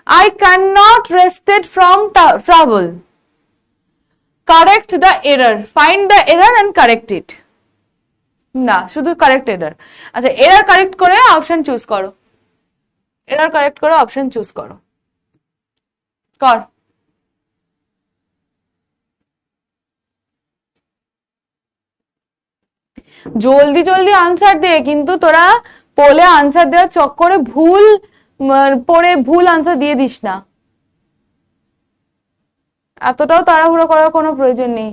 I cannot rested from travel. Correct the error. Find the error and correct it. না, শুধু কারেক্ট এরর। আচ্ছা, এরর কারেক্ট করে অপশন চুজ করো, এরর কারেক্ট করে অপশন চুজ করো, কর। জলদি জলদি আনসার দে, কিন্তু তোরা পোলে আনসার দেওয়ার চক্করে ভুল পড়ে ভুল আনসার দিয়ে দিস না, এতটাও তাড়াহুড়ো করার কোনো প্রয়োজন নেই।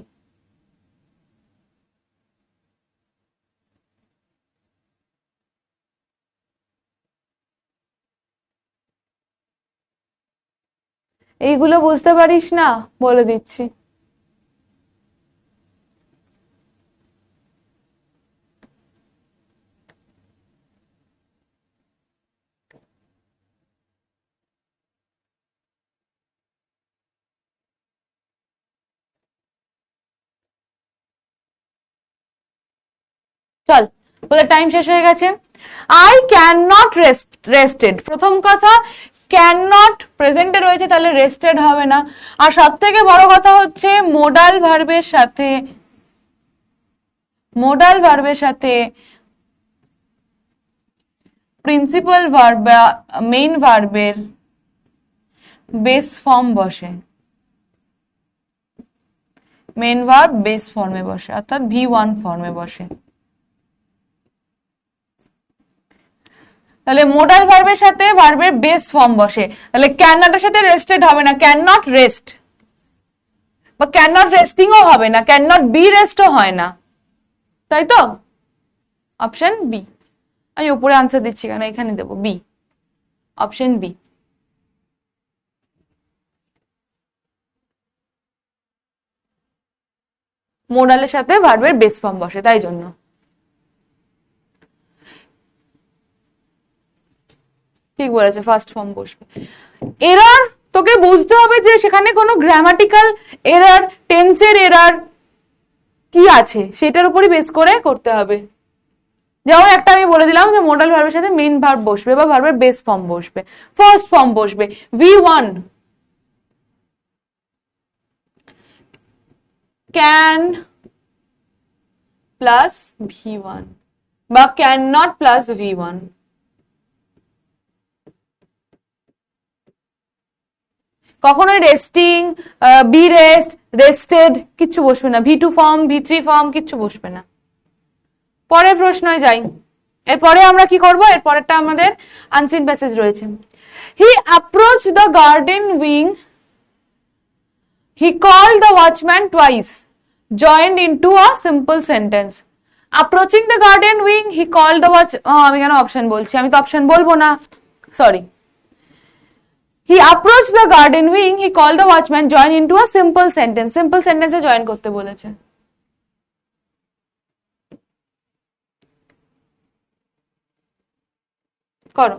এইগুলো বুঝতে পারিস না, বলে দিচ্ছি। চল, বলে টাইম শেষ হয়ে গেছে। আই ক্যান নট রেস্টেড, প্রথম কথা ক্যান নট প্রেজেন্টে রয়েছে, তাহলে রেস্টেড হবে না। আর সব থেকে বড় কথা হচ্ছে মোডাল ভার্বের সাথে, মোডাল ভার্বের সাথে প্রিন্সিপাল ভার্ব বা মেইন ভার্বের বেস ফর্ম বসে, মেইন ভার্ব বেস ফর্মে বসে, অর্থাৎ V1 ফর্মে বসে। তাহলে মোডাল ভার্বের সাথে ভার্বের বেস ফর্ম বসে, তাহলে ক্যান নটের সাথে রেস্টেড হবে না, ক্যান নট রেস্ট, বা ক্যান নট রেস্টিংও হবে না, ক্যান নট বি রেস্টও হয় না, তাই তো? Option B. আমি উপরে আনসার দিচ্ছি কেন, এখানে দেবো বি, অপশন বি। মোডালের সাথে ভার্বের বেস ফর্ম বসে, তাই জন্য। ঠিক বলেছে, ফার্স্ট ফর্ম বসবে। এরর তোকে বুঝতে হবে যে সেখানে কোনো গ্রামাটিক্যাল এরর, টেন্সের এরর, কি আছে সেটার উপরই বেস করে করতে হবে। যেমন একটা আমি বলে দিলাম যে মডাল ভার্বের সাথে মেইন ভার্ব বসবে বা ভার্বের বেস ফর্ম বসবে, ফার্স্ট ফর্ম বসবে V1 ক্যান প্লাস V1 বা ক্যান নট প্লাস V1। কখনোই রেস্টিং, বি রেস্ট, রেস্টেড কিচ্ছু বসবে না, V2 ফর্ম, V3 ফর্ম কিচ্ছু বসবে না। পরের প্রশ্নে যাই। এরপরে আমরা কি করব, এরপরেরটা আমাদের আনসিন প্যাসেজ রয়েছে। He approach the garden wing, he called the watchman twice, joined into a simple sentence. Approaching the garden wing, he called the watch, আমি কেন অপশন বলছি, আমি তো অপশন বলবো না, sorry. He approached the garden wing, he called the watchman, join into a simple sentence. Simple sentence A join করতে বলেছে। করো।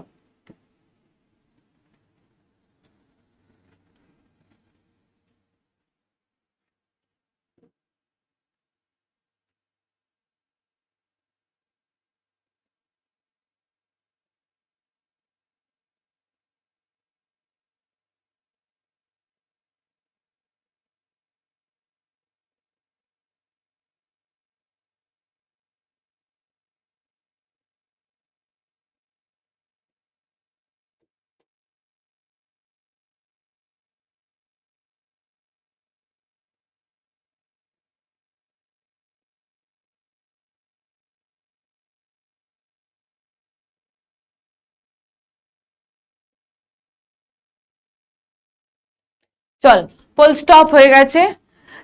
চল, ফুল স্টপ হয়ে গেছে।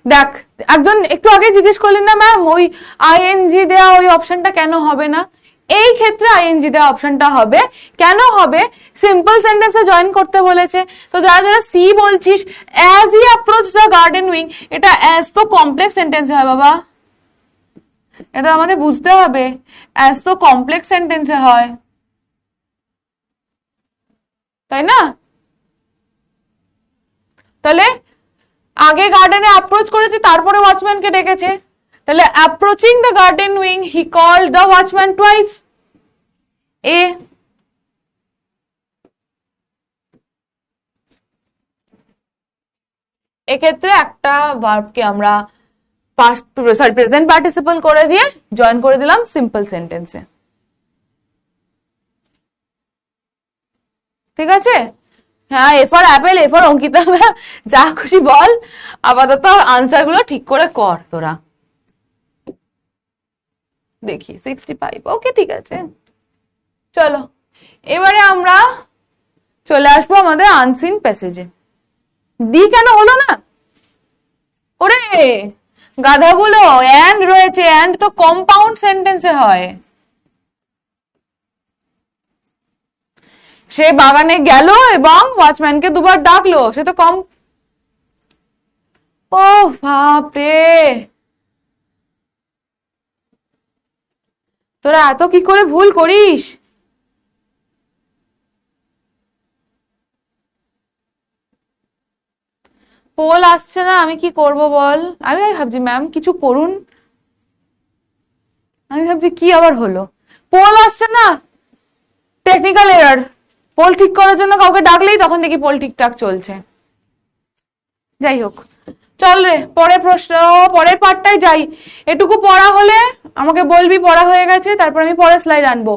দেখ, একজন একটু আগে জিজ্ঞেস করলেন না ম্যাম ওই আইএনজি দেওয়া ওই অপশনটা কেন হবে না? এই ক্ষেত্রে আইএনজি দেওয়া অপশনটা হবে। কেন হবে? সিম্পল সেন্টেন্সে জয়েন করতে বলেছে। তো যারা যারা সি বলছিস, as he approach the garden wing, এটা অ্যাজ তো কমপ্লেক্স সেন্টেন্স হয় বাবা, এটা আমাদের বুঝতে হবে। অ্যাজ তো কমপ্লেক্স সেন্টেন্সে হয়, তাই না? তাহলে আগে গার্ডেনে অ্যাপ্রোচ করেছে, তারপরে ওয়াচম্যানকে ডেকেছে। তাহলে approaching the garden wing, he called the watchman twice. এ এক্ষেত্রে একটা ভার্বকে আমরা পাস্ট সরি প্রেজেন্ট পার্টিসিপল করে দিয়ে জয়েন করে দিলাম সিম্পল সেন্টেন্সে। ঠিক আছে? হ্যাঁ, A for Apple, A for Ankita, যা খুশি বল, আপাতত আনসার গুলো ঠিক করে কর তোরা। দেখি 65, ওকে ঠিক আছে। চলো এবারে আমরা চলে আসবো আমাদের আনসিন প্যাসেজে। ডি কেন হলো না? ওরে গাধাগুলো, অ্যান্ড রয়েছে, অ্যান্ড তো কম্পাউন্ড সেন্টেন্সে হয়। সে বাগানে গেল এবং ওয়াচম্যানকে দুবার ডাকলো, সে তো কম। ও বাপরে, তোরা এত কি করে ভুল করিস? পোল আসছে না, আমি কি করব বল? আমি ভাবছি ম্যাম কিছু করুন, আমি ভাবছি কি আবার হলো, পোল আসছে না, টেকনিক্যাল এরার। পোল ঠিক করার জন্য কাউকে ডাকলেই তখন দেখি পোল ঠিকঠাক চলছে। যাই হোক, চল রে পরের প্রশ্ন, পরের পার্টটাই যাই। এটুকু পড়া হলে আমাকে বলবি পড়া হয়ে গেছে, তারপর আমি পরের স্লাইড আনবো।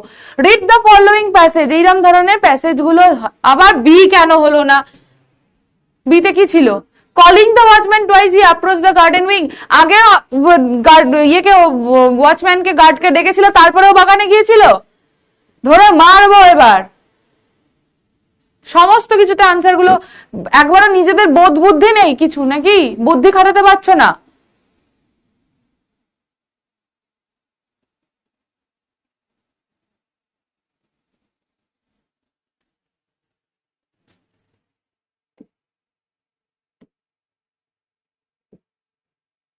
রিড দ্য ফলোইং প্যাসেজ, এইরকম ধরনের প্যাসেজ গুলো। আবার বি কেন হলো না? বিতে কি ছিল? Calling the watchman twice, he approach the garden wing. আগে ইয়েকে ওয়াচম্যানকে গার্ডকে ডেকেছিল, তারপরেও বাগানে গিয়েছিল। ধরে মারবো এবার। সমস্ত কিছুতে আনসার গুলো একবারও নিজেদের বোধ বুদ্ধি নেই কিছু, নাকি বুদ্ধি খাটাতে পারছো না?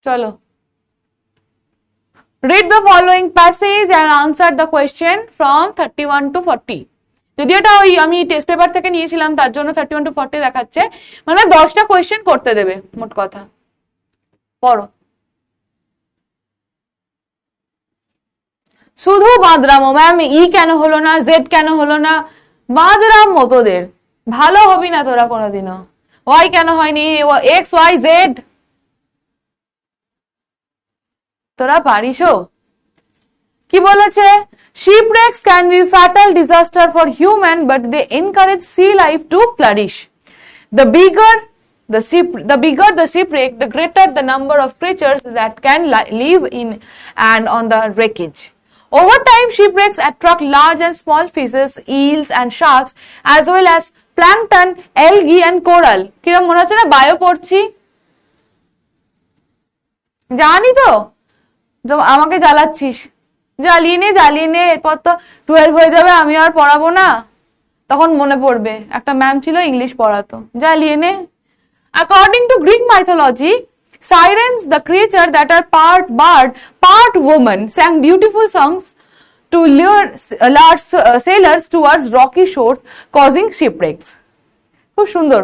চলো, read the following passage and answer the question from 31 to 40. যদি এটা ওই আমি টেস্ট পেপার থেকে নিয়েছিলাম তার জন্য 31 to 40 দেখাচ্ছে, মানে 10টা কোয়েশ্চেন করতে দেবে মোট কথা। পড়ো। শুধু বাঁদরামো ম্যাম, ই কেন হলো না, জেড কেন হলো না, বাঁদরাম মতোদের। ভালো হবি না তোরা কোনোদিনও। ওয়াই কেন হয়নি, এক্স ওয়াই জেড, তোরা পারিসও। কি বলেছে? Shipwrecks can be fatal disaster for human, but they encourage sea life to flourish. The bigger the shipwreck, the greater the number of creatures that can live in and on the wreckage. Over time, shipwrecks attract large and small fishes, eels and sharks, as well as plankton, algae and coral. কিরম মনে হচ্ছে না বায়ো পড়ছি? জানি তো, আমাকে জ্বালাচ্ছিস। জ্বালিয়ে নে, এরপর তো 12 হয়ে যাবে, আমি আর পড়াবো না, তখন মনে পড়বে একটা ম্যাম ছিল ইংলিশ পড়াতো। জ্বালিয়ে নে। According to Greek mythology, sirens, the creature that are part bird, part woman, sang beautiful songs to lure sailors towards rocky shores, causing shipwrecks. খুব সুন্দর।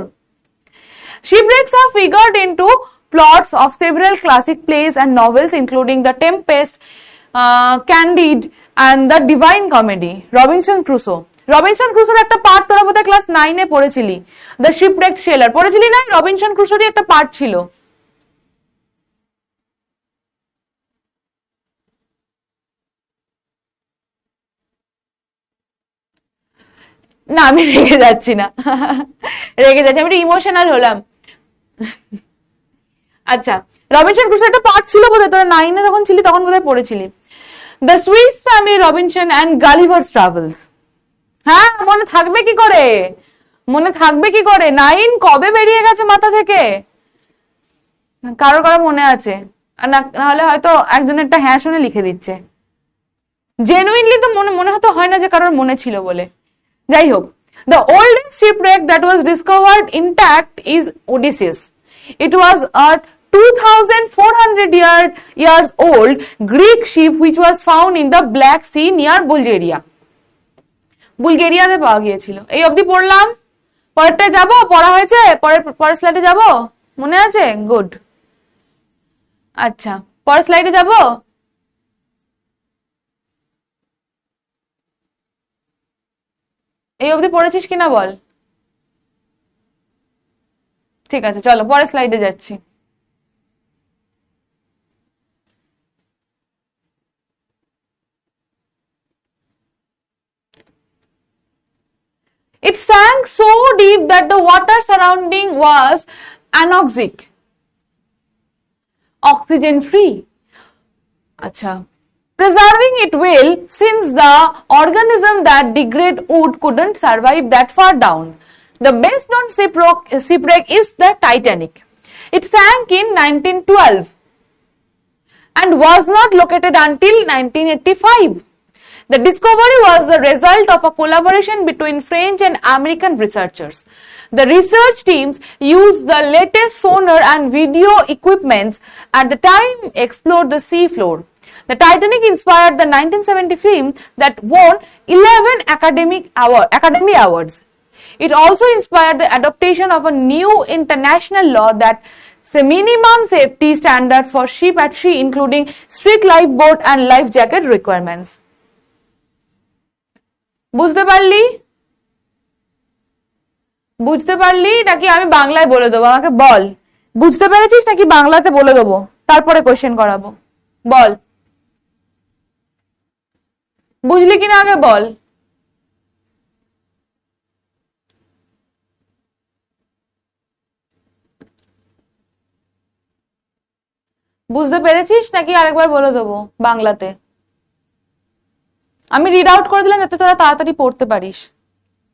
Shipwrecks are figured into plots of several classic plays and novels, including The Tempest, Candide, and The Divine Comedy. Robinson Crusoe একটা পার্ট তোরা বোধহয় ক্লাস 9 এ পড়েছিলি। দ্য শিপরেকড সেলার পড়েছিলি না? রবিনসন ক্রুসোরই একটা পার্ট ছিল। না আমি রেগে যাচ্ছি না, রেগে যাচ্ছি, আমি একটু ইমোশনাল হলাম। আচ্ছা, রবিনসন ক্রুসো একটা পার্ট ছিল বোধহয়, তোরা 9 এ যখন ছিলি তখন বোধহয় পড়েছিলি। The Swiss Family Robinson and Gulliver's Travels. হ্যাঁ, মনে থাকবে কি করে, 9 কবে বেরিয়ে গেছে মাথা থেকে? কারো মনে আছে? নাহলে হয়তো একজনের একটা হ্যাঁ শুনে লিখে দিচ্ছে। জেনুইনলি তো মনে হয়তো হয় না যে কারোর মনে ছিল বলে। যাই হোক, the oldest shipwreck that was discovered intact is Odysseus. It was a 2400 years old Greek ship which was found in the Black Sea near Bulgaria. বুলগেরিয়াতে পাওয়া গিয়েছিল। এই অবধি পড়লাম, পরেরটায় যাবো, পড়া হয়েছে, পরের স্লাইডে যাবো, মনে আছে? গুড। আচ্ছা, পরের স্লাইডে যাবো। এই অবধি পড়েছিস কিনা বল। ঠিক আছে, চলো পরের স্লাইডে যাচ্ছি। It sank so deep that the water surrounding was anoxic, oxygen free. Acha. Preserving it well, since the organism that degrade wood couldn't survive that far down. The best known shipwreck is the Titanic. It sank in 1912 and was not located until 1985. The discovery was the result of a collaboration between French and American researchers. The research teams used the latest sonar and video equipments at the time explored the sea floor. The Titanic inspired the 1970 film that won 11 Academy Awards. It also inspired the adoption of a new international law that set minimum safety standards for ship at sea, including strict lifeboat and life jacket requirements. বুঝতে পারলি নাকি আমি বাংলায় বলে দেবো? আমাকে বল, বুঝতে পেরেছিস নাকি বাংলাতে বলে দেবো, তারপরে কোশ্চেন করাবো? বল, বুঝলি কিনা আগে বল। বুঝতে পেরেছিস নাকি আরেকবার বলে দেবো বাংলাতে? আমি রিড আউট করে দিলাম যাতে তোরা তাড়াতাড়ি পড়তে পারিস।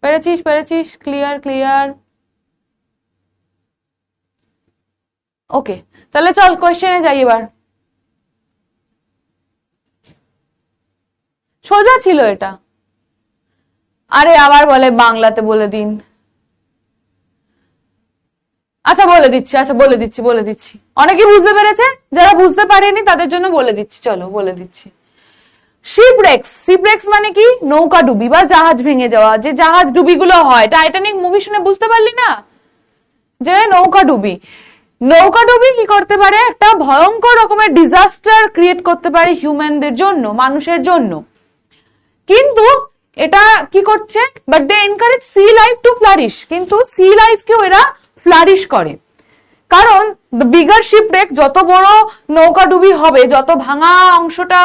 পেরেছিস? ক্লিয়ার। ওকে, তাহলে চল কোশ্চেনে যাই এবার। সোজা ছিল এটা। আরে আবার বলে বাংলাতে বলে দিন। আচ্ছা বলে দিচ্ছি। অনেকে বুঝতে পেরেছে, যারা বুঝতে পারেনি তাদের জন্য বলে দিচ্ছি। চলো বলে দিচ্ছি। শিপরেক্স মানে কি? নৌকা ডুবি বা জাহাজ ভেঙে যাওয়া। যে জাহাজ ডুবি গুলো হয়, টাইটানিক মুভি শুনে বুঝতে পারলি না যে নৌকা ডুবি। নৌকাডুবি কি করতে পারে, একটা ভয়ঙ্কর রকমের ডিজাস্টার ক্রিয়েট করতে পারে হিউম্যানদের জন্য, মানুষের জন্য। কিন্তু এটা কি করছে, but they encourage sea life to flourish, কিন্তু সি লাইফকেও এরা ফ্লারিশ করে। কারণ দ্য বিগার শিপরেক, যত বড় নৌকাডুবি হবে, যত ভাঙা অংশটা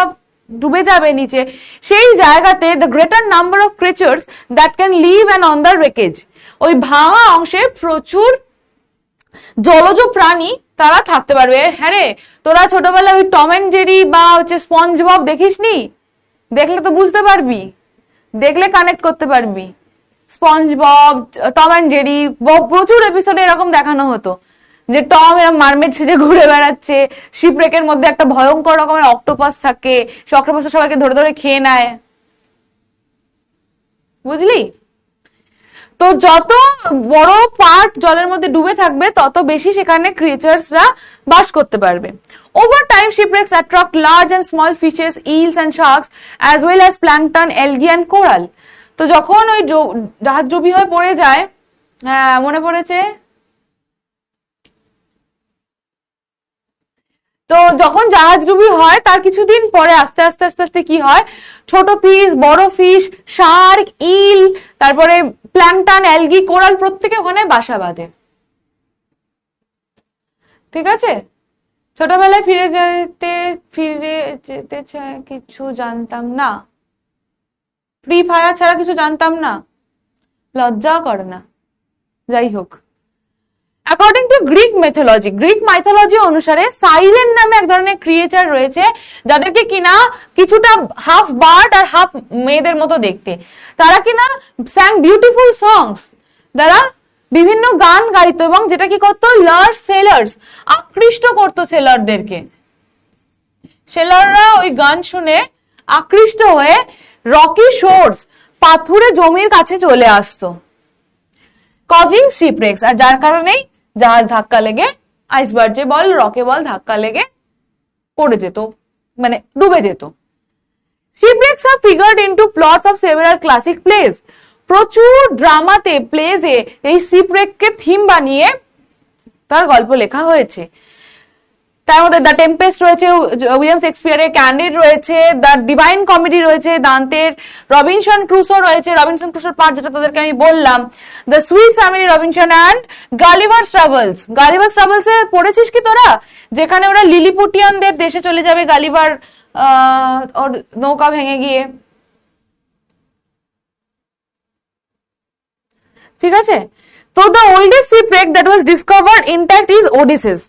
ডুবে যাবে নিচে, সেই জায়গাতে the greater number of creatures that can live and on the wreckage, ওই ভাঙা অংশে প্রচুর জলজ প্রাণী তারা থাকতে পারবে। হ্যাঁ রে, তোরা ছোটবেলায় ওই টম অ্যান্ড জেরি বা হচ্ছে স্পঞ্জ বব দেখিসনি? দেখলে তো বুঝতে পারবি, দেখলে কানেক্ট করতে পারবি। Sponge Bob, Tom and Jerry, প্রচুর এপিসোডে এরকম দেখানো হতো যে টম এরকম মারমেড সেজে ঘুরে বেড়াচ্ছে, শিপরেকের মধ্যে একটা ভয়ঙ্কর রকমের অক্টোপাস থাকে, সে অক্টোপাসটা সবাইকে ধরে ধরে খেয়ে নেয়, বুঝলি? তো যত বড় পার্ট জলের মধ্যে ডুবে থাকবে তত বেশি সেখানে ক্রিয়েচার্সরা বাস করতে পারবে। Over time shipwrecks attract large and small fishes, eels and sharks as well as plankton, algae and coral. তো যখন ওই জাহাজডুবি হয়ে পড়ে যায়, হ্যাঁ মনে পড়েছে, তো যখন জাহাজডুবি হয় তার কিছুদিন পরে আস্তে আস্তে আস্তে আস্তে কি হয়, ছোট ফিশ, বড় ফিশ, শার্ক, ইল, তারপরে প্ল্যাঙ্কটন, অ্যালগি, কোরাল প্রত্যেকে ওখানে বাসা বাঁধে। ঠিক আছে, ছোটবেলায় ফিরে যেতে কিছু জানতাম না, ফ্রি ফায়ার ছাড়া কিছু জানতাম না, লজ্জা করে না। যাই হোক, অ্যাকর্ডিং টু গ্রিক মাইথোলজি অনুসারে সাইরেন নামে এক ধরনের ক্রিয়েচার রয়েছে, যাদেরকে কিনা কিছুটা হাফ বার্ড আর হাফ মেয়েদের মতো দেখতে। তারা কিনা স্যাং বিউটিফুল সংস, তারা বিভিন্ন গান গাইতো, এবং যেটা কি করতো, লার সেলার্স, আকৃষ্ট করতো সেলারদেরকে। সেলাররা ওই গান শুনে আকৃষ্ট হয়ে রকি শোর্স, পাথুরে জমির কাছে চলে আসতো, কজিং শিপরেক্স, আর যার কারণেই জাহাজ ধাক্কা লেগে, আইসবার্জে বল, রকে বল, ধাক্কা লেগে পড়ে যেত, মানে ডুবে যেত। Shipwrecks are figured into plots of several classic plays, প্রচুর ড্রামাতে, প্লেজে এই শিপরেককে থিম বানিয়ে তার গল্প লেখা হয়েছে। তার মধ্যে দ্য টেম্পেস্ট রয়েছে উইলিয়াম শেক্সপিয়ারের, ক্যান্ডিড রয়েছে, দ্য ডিভাইন কমেডি রয়েছে দান্তের, রবিনসন ক্রুসো রয়েছে, রবিনসন ক্রুসোর পার্ট যেটা তোদেরকে আমি বললাম, the Swiss Family Robinson, and Gulliver's Travels. Gulliver's Travels এ পড়েছিস কি তোরা? যেখানে ওরা লিলিপুটিয়ানদের দেশে চলে যাবে, গালিভার ওর নৌকা ভেঙে গিয়ে। ঠিক আছে, তো the oldest shipwreck that was discovered intact is Odysseus.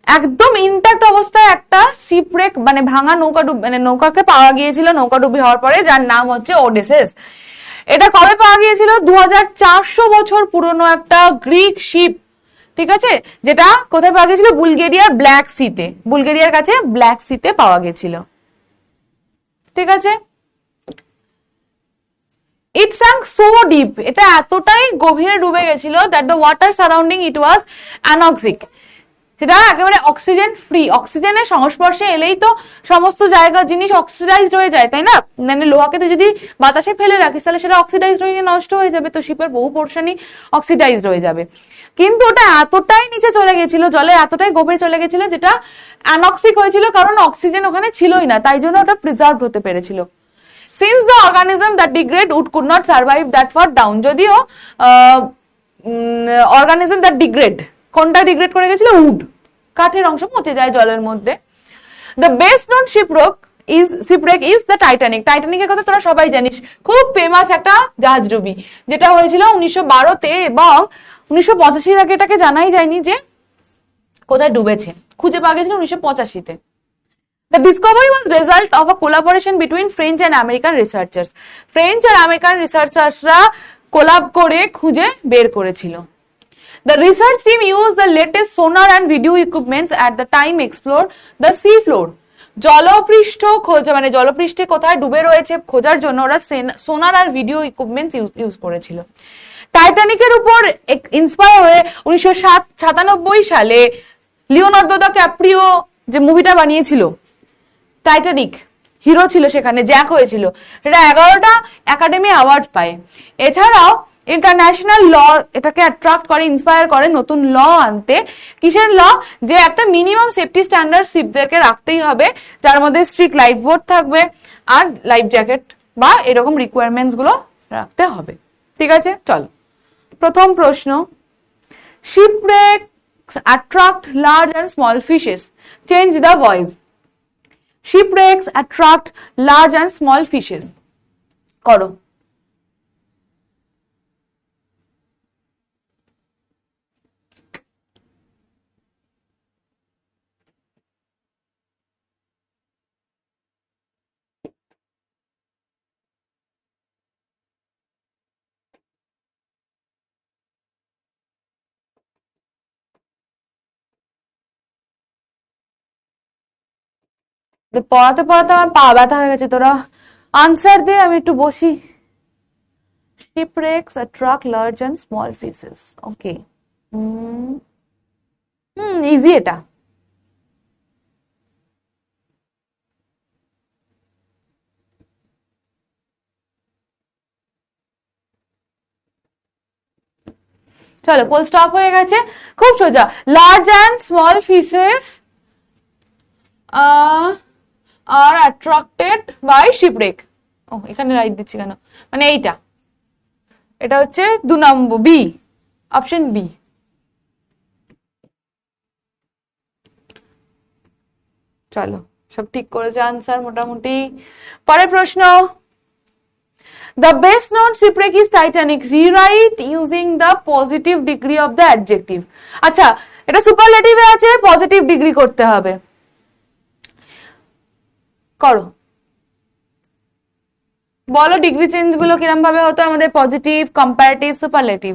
একদম ইনট্যাক্ট অবস্থায় একটা শিপরেক, মানে ভাঙা নৌকাকে পাওয়া গিয়েছিল নৌকাডুবি হওয়ার পরে, যার নাম হচ্ছে ওডিসেস। এটা কবে পাওয়া গিয়েছিল? 2400 বছর পুরনো একটা গ্রিক শিপ। ঠিক আছে, যেটা কোথায় পাওয়া গেছিল? বুলগেরিয়ার ব্ল্যাক সিতে, বুলগেরিয়ার কাছে ব্ল্যাক সিতে পাওয়া গেছিল। ঠিক আছে, ইট sank so deep, এটা এতটাই গভীরে ডুবে গেছিল that the water surrounding it was anoxic, সেটা একেবারে অক্সিজেন ফ্রি। অক্সিজেনের সংস্পর্শে এলেই তো সমস্ত জায়গা জিনিস অক্সিডাইজড হয়ে যায়, তাই না? মানে লোহাকে তুই যদি বাতাসে ফেলে রাখিস তাহলে সেটা অক্সিডাইজড হয়ে নষ্ট হয়ে যাবে, তো শিপের বহু পোর্শনই অক্সিডাইজড হয়ে যাবে। কিন্তু ওটা এতটাই নিচে চলে গেছিল, জলে এতটাই গভীরে চলে গেছিল, যেটা অ্যানক্সিক হয়েছিল, কারণ অক্সিজেন ওখানে ছিলই না, তাই জন্য ওটা প্রিজার্ভ হতে পেরেছিল। Since the organism that degrade wood could not survive that far down, যদিও অর্গানিজম দ্যাট ডিগ্রেড, কোনটা ডিগ্রেড করে গেছিল? উড, কাঠের অংশ পচে যায় জলের মধ্যে। The best known shipwreck is the Titanic. টাইটানিকের কথা তোরা সবাই জানিস, খুব ফেমাস একটা জাহাজডুবি, যেটা হয়েছিল 1912-তে, এবং 1985-এর আগে এটাকে জানাই যায়নি যে কোথায় ডুবেছে, খুঁজে পাওয়া গেছিল 1985-তে। The discovery was result of a collaboration between French and American researchers. French আর আমেরিকান রিসার্চার্সরা কোলাব করে খুঁজে বের করেছিল। The research team used the latest sonar and video equipments at the time explore the sea floor. জলপৃষ্ঠ খোঁজা, মানে জলপৃষ্ঠে কোথায় ডুবে রয়েছে খোঁজার জন্য ওরা সোনার আর ভিডিও ইকুইপমেন্টস ইউজ করেছিল। টাইটানিকের উপর ইন্সপায়ার হয়ে 1997 সালে লিওনার্দো দ্য ক্যাপ্রিও যে মুভিটা বানিয়েছিল টাইটানিক, হিরো ছিল সেখানে, জ্যাক হয়েছিল, সেটা 11টা একাডেমি অ্যাওয়ার্ড পায়। এছাড়াও ইন্টারন্যাশনাল ল এটাকে অ্যাট্রাক্ট করে, ইন্সপায়ার করে নতুন ল আনতে। কিসের ল? যে একটা মিনিমাম সেফটি স্ট্যান্ডার্ড শিপদেরকে রাখতেই হবে, যার মধ্যে স্ট্রিক্ট লাইফ বোট থাকবে আর লাইফ জ্যাকেট বা এরকম রিকোয়ারমেন্টস গুলো রাখতে হবে। ঠিক আছে, চলো প্রথম প্রশ্ন, shipwrecks attract large and small fishes. Change the voice. Shipwrecks attract large and small fishes. করো। পড়াতে পড়াতে আমার পা ব্যথা হয়ে গেছে, তোরা আনসার দে, আমি একটু বসি। Shipwrecks attract large and small fishes. Okay. Easy এটা। চলো পোল স্টপ হয়ে গেছে, খুব সোজা। Large and small fishes are attracted by shipwreck. ও এখানে রাইট দিচ্ছি কেন, মানে এইটা, এটা হচ্ছে 2 নম্বর, বি, অপশন বি। চলো সব ঠিক করেছে আনসার মোটামুটি। পরের প্রশ্ন, the best known shipwreck is Titanic. Rewrite using the positive degree of the adjective. আচ্ছা এটা সুপারলেটিভে আছে, পজিটিভ ডিগ্রি করতে হবে, করো। বলো ডিগ্রি চেঞ্জ গুলো কিরম ভাবে হতো আমাদের, পজিটিভ, কম্পারেটিভ, সুপারলেটিভ।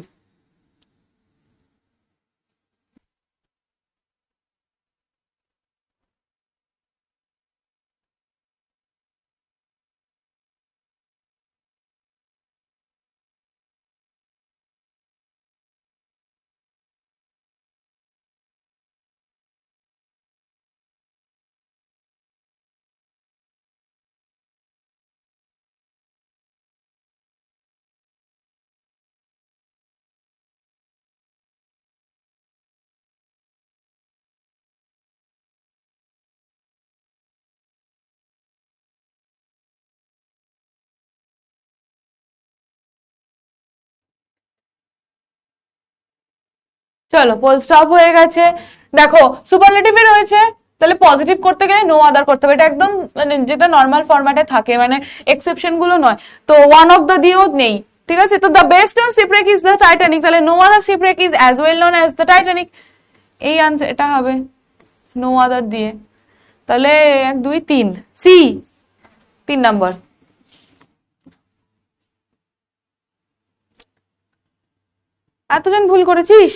চলো পোল স্টপ হয়ে গেছে। দেখো সুপারলেটিভে রয়েছে, তাহলে পজিটিভ করতে গেলে নো আদার করতে হবে, এটা একদম মানে যেটা নর্মাল ফরম্যাটে থাকে, মানে এক্সেপশন গুলো নয়। তো ওয়ান অফ দ্য দিয়েও নেই, ঠিক আছে। তো the best known shipwreck is the Titanic, তাহলে no other shipwreck is as well known as the Titanic, এই আনসার এটা হবে নো আদার দিয়ে। তাহলে 1 2 3 সি, 3 নম্বর। এতজন ভুল করেছিস?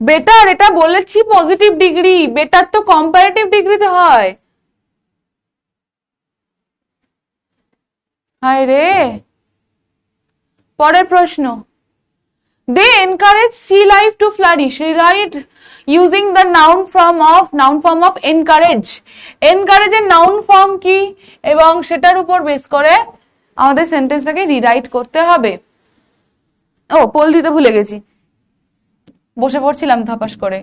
বেটার, এটা বলেছি পজিটিভ ডিগ্রি, বেটার তো কম্পারেটিভ ডিগ্রিতে হয়। হায় রে। পরের প্রশ্ন, they encourage sea life to flourish, rewrite using the noun form of encourage. এনকারেজের নাউন ফর্ম কি এবং সেটার উপর বেস করে আমাদের সেন্টেন্সটাকে রিরাইট করতে হবে। ও পোল দিতে ভুলে গেছি, বসে পড়ছিলাম ধপাস করে।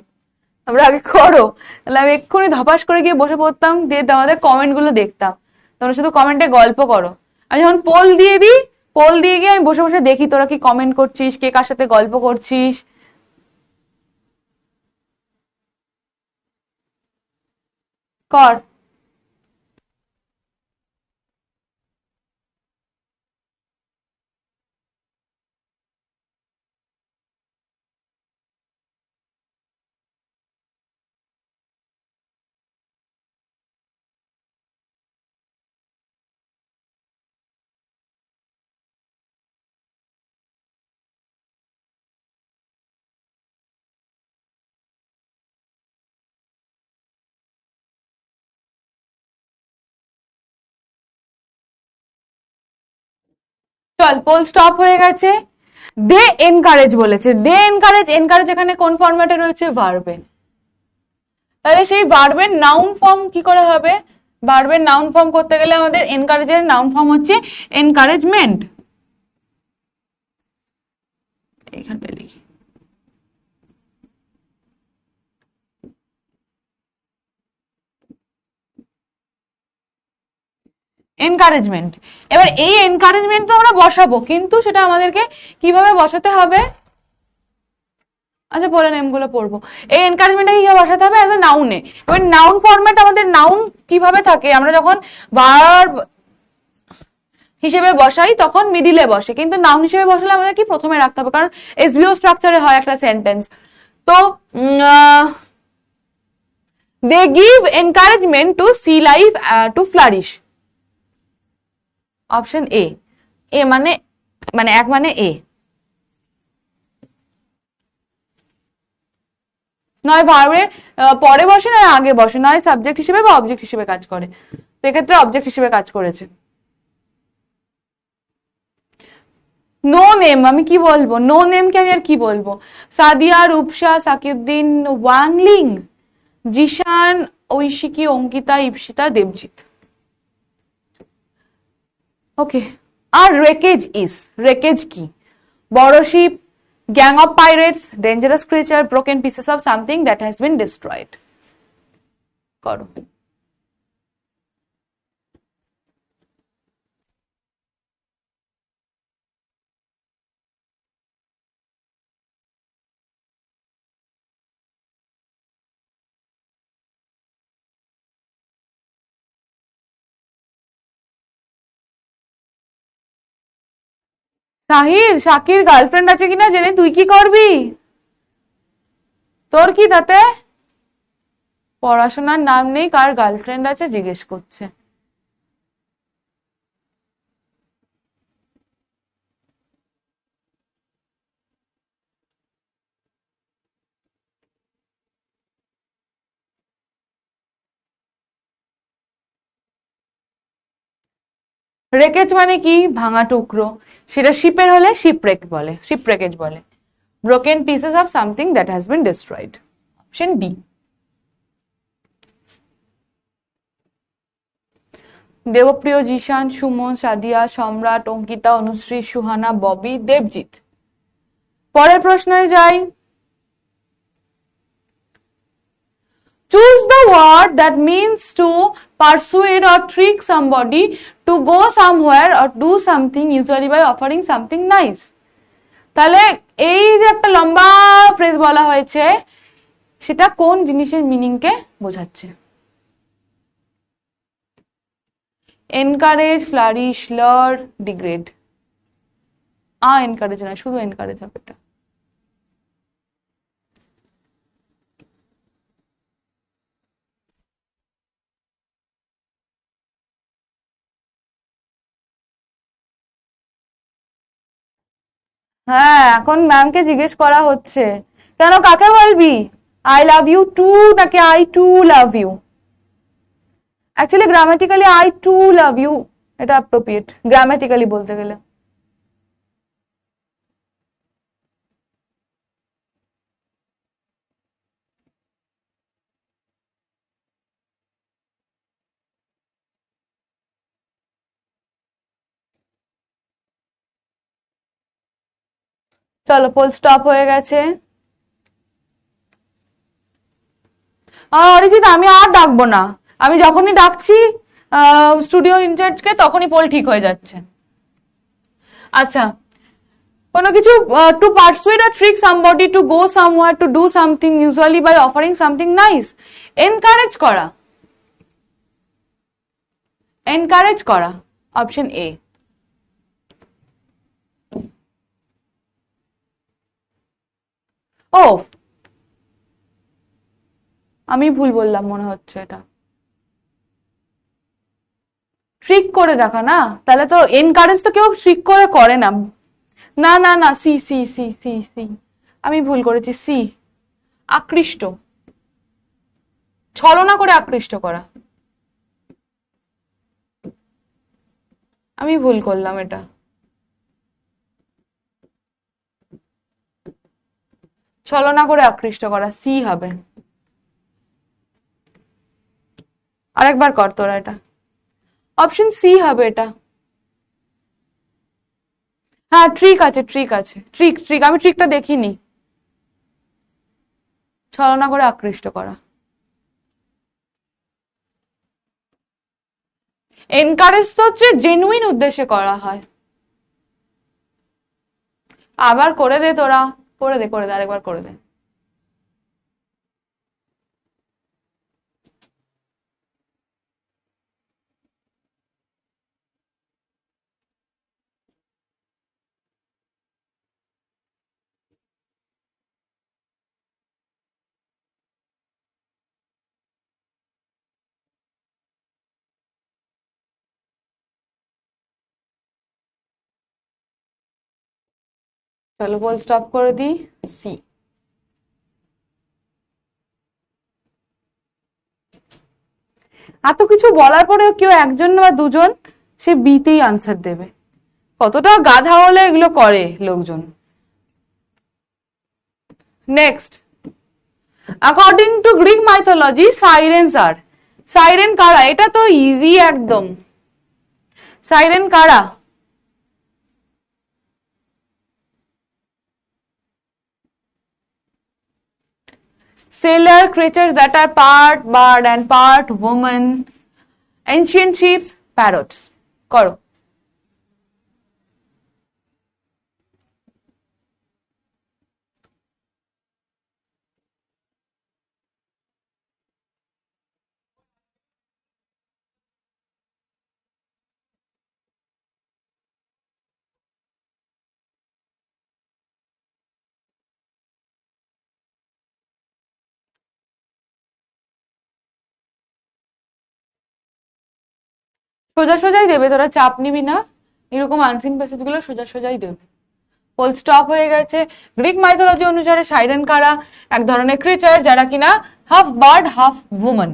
আমরা আগে করো, তাহলে আমি এক্ষুনি ধপাস করে গিয়ে বসে পড়তাম, দিয়ে আমাদের কমেন্ট গুলো দেখতাম, তোমরা শুধু কমেন্টে গল্প করো। আমি যখন পোল দিয়ে দিই, পোল দিয়ে গিয়ে আমি বসে বসে দেখি তোরা কি কমেন্ট করছিস, কে কার সাথে গল্প করছিস। কর। চল পোল স্টপ হয়ে গেছে। দে এনকারেজ বলেছে, দে এনকারেজ, এনকারেজ এখানে কোন ফরম্যাটে রয়েছে, ভার্বে। তাহলে সেই ভার্বের নাউন ফর্ম কি করে হবে, ভার্বের নাউন ফর্ম করতে গেলে আমাদের এনকারেজের নাউন ফর্ম হচ্ছে এনকারেজমেন্ট। এইখানটা লিখি। এনকারেজমেন্ট। এবার এই এনকারেজমেন্ট তো আমরা বসাবো, কিন্তু সেটা আমাদেরকে কিভাবে বসাতে হবে, আচ্ছা বলে নেমগুলো পড়বো। এই এনকারেজমেন্টটাকে কিভাবে বসাতে হবে, অ্যাজ এ নাউনে। এবার নাউন ফরম্যাট আমাদের নাউন কিভাবে থাকে, আমরা যখন ভার্ব হিসেবে বসাই তখন মিডিলে বসে, কিন্তু নাউন হিসেবে বসালে আমাদের কি প্রথমে রাখতে হবে, কারণ এসভিও স্ট্রাকচারে হয় একটা সেন্টেন্স। তো they give encouragement to sea life to flourish. Option A. A মানে এক মানে এ, নয় ভার্বে পরে বসে নয় আগে বসে, নয় সাবজেক্ট হিসেবে বা অবজেক্ট হিসেবে কাজ করে। সেক্ষেত্রে অবজেক্ট হিসেবে কাজ করেছে। নো নেম আমি কি বলবো, নো নেমকে আমি আর কি বলবো, সাদিয়া, রূপসা, সাকিউদ্দিন, ওয়াংলিং, জিশান, ঐশিকি, অঙ্কিতা, ইপসিতা, দেবজিৎ। ওকে। আর রেকেজ ইজ, রেকেজ কি, বড় ship, gang of pirates, dangerous creature, broken pieces of something that has been destroyed. করো। সাহির, শাকির গার্লফ্রেন্ড আছে কিনা জেনে তুই কি করবি, তোর কি তাতে, পড়াশোনার নাম নেই, কার গার্লফ্রেন্ড আছে জিজ্ঞেস করছে। রেকেজ মানে কি, ভাঙা টুকরো, সেটা শিপের হলে শিপরেক বলে, শিপরেকেজ বলে। Broken pieces of something that has been destroyed. Option D. Debapriya, Zishan, Suman, Sadia, Samrat, Ankita, Anushree, Suhana, Bobby, Debjit. পরের প্রশ্নে যাই। Choose the word that means to persuade or trick somebody to go somewhere or do something, usually by offering something nice. তাহলে এই যে একটা লম্বা ফ্রেজ বলা হয়েছে, সেটা কোন জিনিসের মিনিংকে বোঝাচ্ছে? Encourage, flourish, lure, degrade. Encourage না, শুধু এনকারেজ হবে এটা। হ্যাঁ, এখন ম্যামকে জিজ্ঞেস করা হচ্ছে, কেন কাকে বলবি, আই লাভ ইউ টু নাকি I too love you? Actually grammatically I too love you এটা অ্যাপ্রোপ্রিয়েট, গ্রামাটিক্যালি বলতে গেলে। চলো ফুল স্টপ হয়ে গেছে। অরিজিৎ আমি আর ডাকবো না, আমি যখনই ডাকছি স্টুডিও ইনচার্জকে তখনই পোল ঠিক হয়ে যাচ্ছে। আচ্ছা, কোনো কিছু to persuade or trick somebody to go somewhere to do something, usually by offering something nice. Encourage করা, এনকারেজ করা। Option A. ও আমি ভুল বললাম মনে হচ্ছে, এটা ট্রিক করে রাখা না, তাহলে তো এনকারেজ তো কেউ ট্রিক করে করে না। না না না, C C C C C, আমি ভুল করেছি, সি। আকৃষ্ট, ছলনা করে আকৃষ্ট করা, আমি ভুল করলাম, এটা ছলনা করে আকৃষ্ট করা, সি হবে। আরেকবার কর তোরা এটা। অপশন সি হবে এটা। হ্যাঁ ট্রিক আছে, ট্রিক আছে, ট্রিক ট্রিক, আমি ট্রিকটা দেখিনি। ছলনা করে আকৃষ্ট করা। এনকারেজ তো হচ্ছে জেনুইন উদ্দেশ্যে করা হয়। আবার করে দে তোরা, করে দে করে দে, আরেকবার করে দে। চলো বল স্টপ করে দিই। সি। এত কিছু বলার পরেও কেউ একজন বা দুজন সে বিতেই আনসার দেবে। কতটা গাধা হলে এগুলো করে লোকজন। Next, according to Greek mythology sirens are, siren কারা? এটা তো ইজি একদম। সাইরেন কারা? Sailor creatures that are part bird and part woman, ancient ships, parrots. করো। সোজা সোজাই দেবে, তোরা চাপ নিবি না, এরকম আনসিন প্যাসেজ গুলো সোজা সোজাই দেবে। ফুল স্টপ হয়ে গেছে। গ্রিক মাইথোলজি অনুসারে সাইরেন কারা? এক ধরনের ক্রিচার যারা কিনা half bird half women.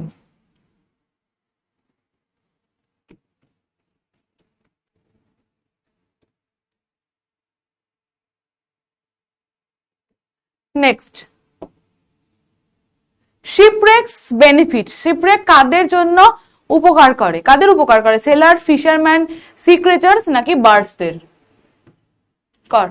Next, shipwrecks benefit. Shipwreck কাদের জন্য উপকার করে? কাদের উপকার করে? সেলার, ফিশারম্যান, সি ক্রিচার্স নাকি বার্ডসদের? কর।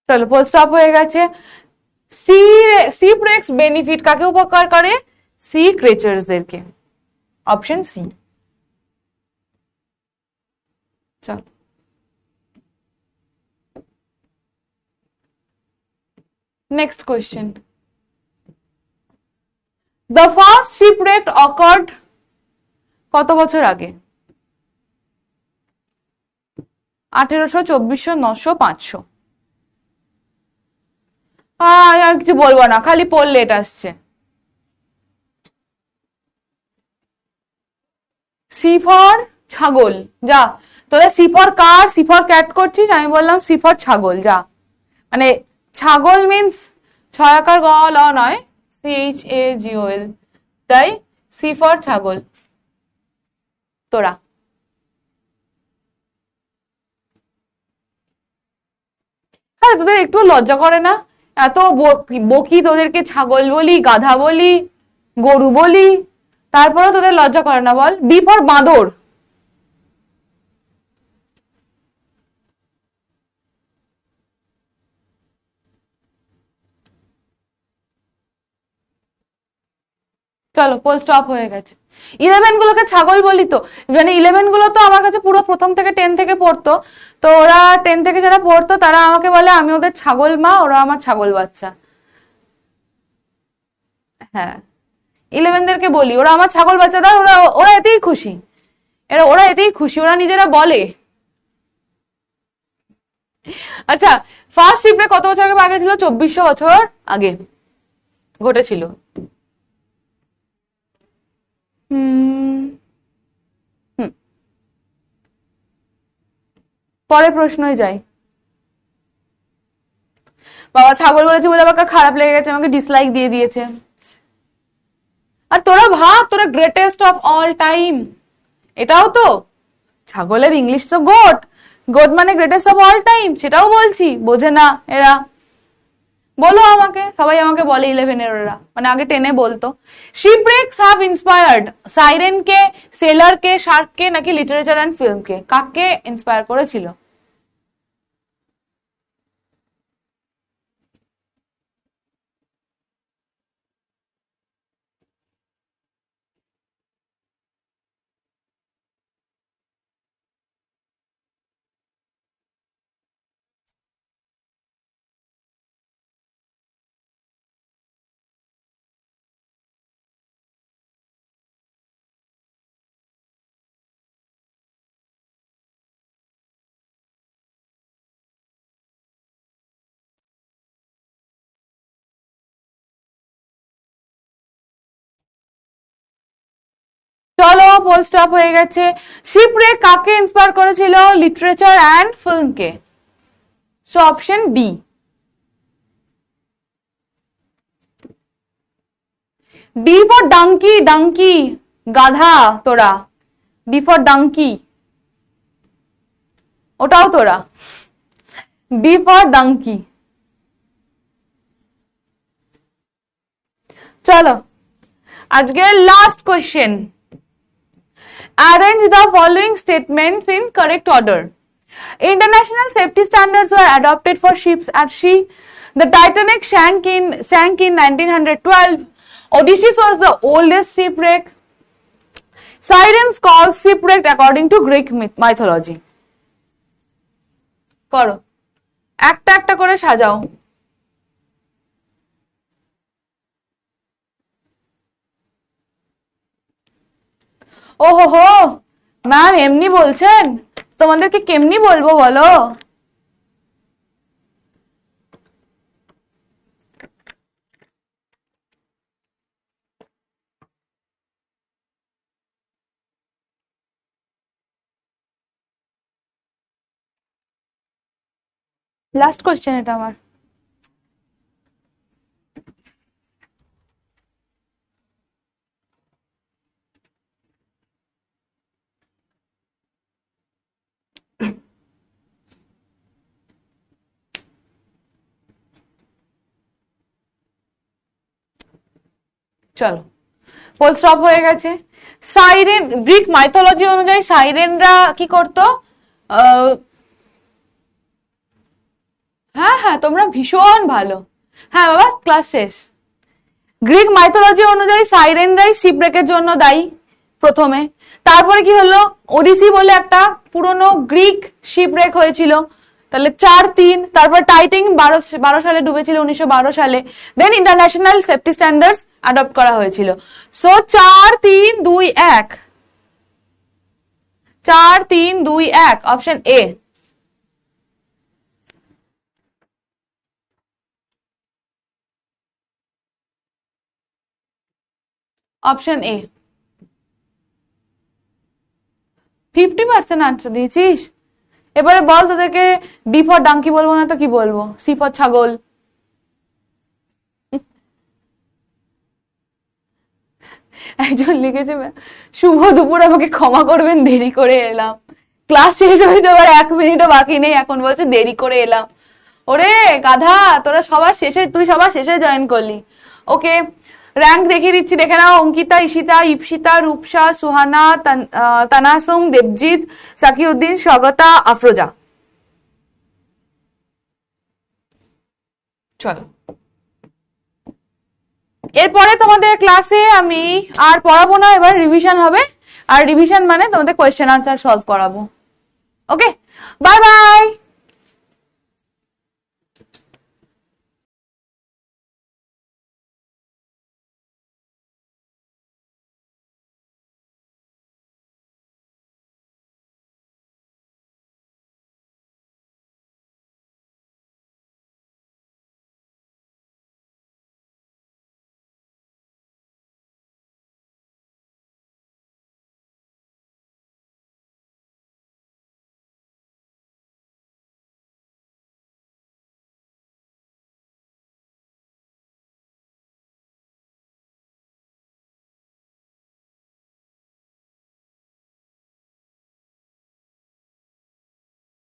চলো ফুল স্টপ হয়ে গেছে। সি শিপরেক্স বেনিফিট কাকে উপকার করে? সি ক্রিচার্সদেরকে। Option C. চল next question. The first shipwreck occurred কত বছর আগে? 1800, 2400, 900, 500? আর কিছু বলবো না, খালি পড়লে এটা আসছে। সি ফর ছাগল। যা, তোরা C for car, C for cat করছিস, আমি বললাম সি ফর ছাগল। যা, মানে ছাগল মিন্স ছয়াকার গ ল নয়, CHAGOL, তাই সি ফর ছাগল। তোরা হ্যাঁ, তোদের একটু লজ্জা করে না? এত বকি তোদেরকে, ছাগল বলি, গাধা বলি, গরু বলি, তারপরেও তোদের লজ্জা করে না? বল। বি ফর বাঁদর। চলো পোল স্টপ হয়ে গেছে। 11 গুলোকে ছাগল বলি তো, মানে 11 গুলো তো আমার কাছে পুরো প্রথম থেকে 10 থেকে পড়তো, তো ওরা 10 থেকে যারা পড়তো তারা আমাকে বলে আমি ওদের ছাগল মা, ওরা আমার ছাগল বাচ্চা। হ্যাঁ 11দেরকে বলি, ওরা আমার ছাগল বাচ্চারা, ওরা ওরা এতেই খুশি, ওরা এতেই খুশি, ওরা নিজেরা বলে। আচ্ছা, ফার্স্ট শিপরে কত বছর আগে ছিল? 2400 বছর আগে ঘটেছিল। পরের প্রশ্নই যাই। বাবা ছাগল বলেছে বলে আবার খারাপ লেগে গেছে, আমাকে ডিসলাইক দিয়ে দিয়েছে। আর তোরা ভাব, তোরা গ্রেটেস্ট অফ অল টাইম, এটাও তো ছাগলের ইংলিশ তো গোট, গোট মানে গ্রেটেস্ট অফ অল টাইম, সেটাও বলছি, বোঝে না এরা। বলো আমাকে, সবাই আমাকে বলে 11 ওরা, মানে আগে 10 বলতো। শিপব্রেকস হ্যাভ ইন্সপায়ার্ড সাইরেন কে, সেলার কে, শার্ক কে, নাকি লিটারেচার এন্ড ফিল্ম কে? কাকে ইন্সপায়ার করেছিল? চলো পোল স্টপ হয়ে গেছে। শিপব্রেক কাকে ইন্সপায়ার করেছিল? লিটারেচার অ্যান্ড ফিল্মকে। So option B. D for donkey, donkey গাধা তোরা, ডি ফর ডাঙ্কি, ওটাও তোরা, ডি ফর ডাঙ্কি। চলো আজকের last question. Arrange the following statements in correct order. International safety standards were adopted for ships at sea. The Titanic sank in 1912. Odysseus was the oldest shipwreck. Sirens caused shipwreck according to Greek mythology. করো, একটা একটা করে সাজাও। ওহো হো ম্যাম এমনি বলছেন, তোমাদেরকে কেমনি বলবো বলো? লাস্ট কোশ্চেন এটা আমার। চলো পোল স্টপ হয়ে গেছে। সাইরেন, গ্রিক মাইথোলজি অনুযায়ী সাইরেনরা কি করতো? হ্যাঁ হ্যাঁ তোমরা ভীষণ ভালো, হ্যাঁ বাবা ক্লাস শেষ। গ্রিক মাইথোলজি অনুযায়ী সাইরেনরাই শিপব্রেকের জন্য দায়ী প্রথমে। তারপরে কি হলো? ওডিসি বলে একটা পুরনো গ্রিক শিপব্রেক হয়েছিল, তাহলে 4-3। তারপর টাইটানিক 12 সালে ডুবেছিল, 1912 সালে। দেন ইন্টারন্যাশনাল সেফটি স্ট্যান্ডার্ডস অ্যাডপ্ট করা হয়েছিল। So 4-3-2-1, 4-3-2-1 option A. Option A 50% answer দিয়েছিস। এবারে বল তোদেরকে ডি ফর ডাঙ্কি বলবো না তো কি বলবো? সি ফর ছাগল। একজন লিখেছে শুভ দুপুর, আমাকে ক্ষমা করবেন দেরি করে এলাম, ক্লাস শেষ হয়ে যাবার 1 মিনিটও বাকি নেই, এখন বলছে দেরি করে এলাম। ওরে গাধা, তোরা সবার শেষে, তুই সবার শেষে জয়েন করলি। ওকে র্যাঙ্ক দেখিয়ে দিচ্ছি, দেখে নাও। অঙ্কিতা, ঈশিতা, ইপসিতা, রূপসা, সুহানা, তানাসুম, দেবজিৎ, সাকিউদ্দিন, স্বগতা, আফরোজা। চলো এরপরে তোমাদের ক্লাসে আমি আর পড়াবো না, এবার রিভিশন হবে। আর রিভিশন মানে তোমাদের কোয়েশ্চেন আনসার সলভ করাবো। Okay bye bye.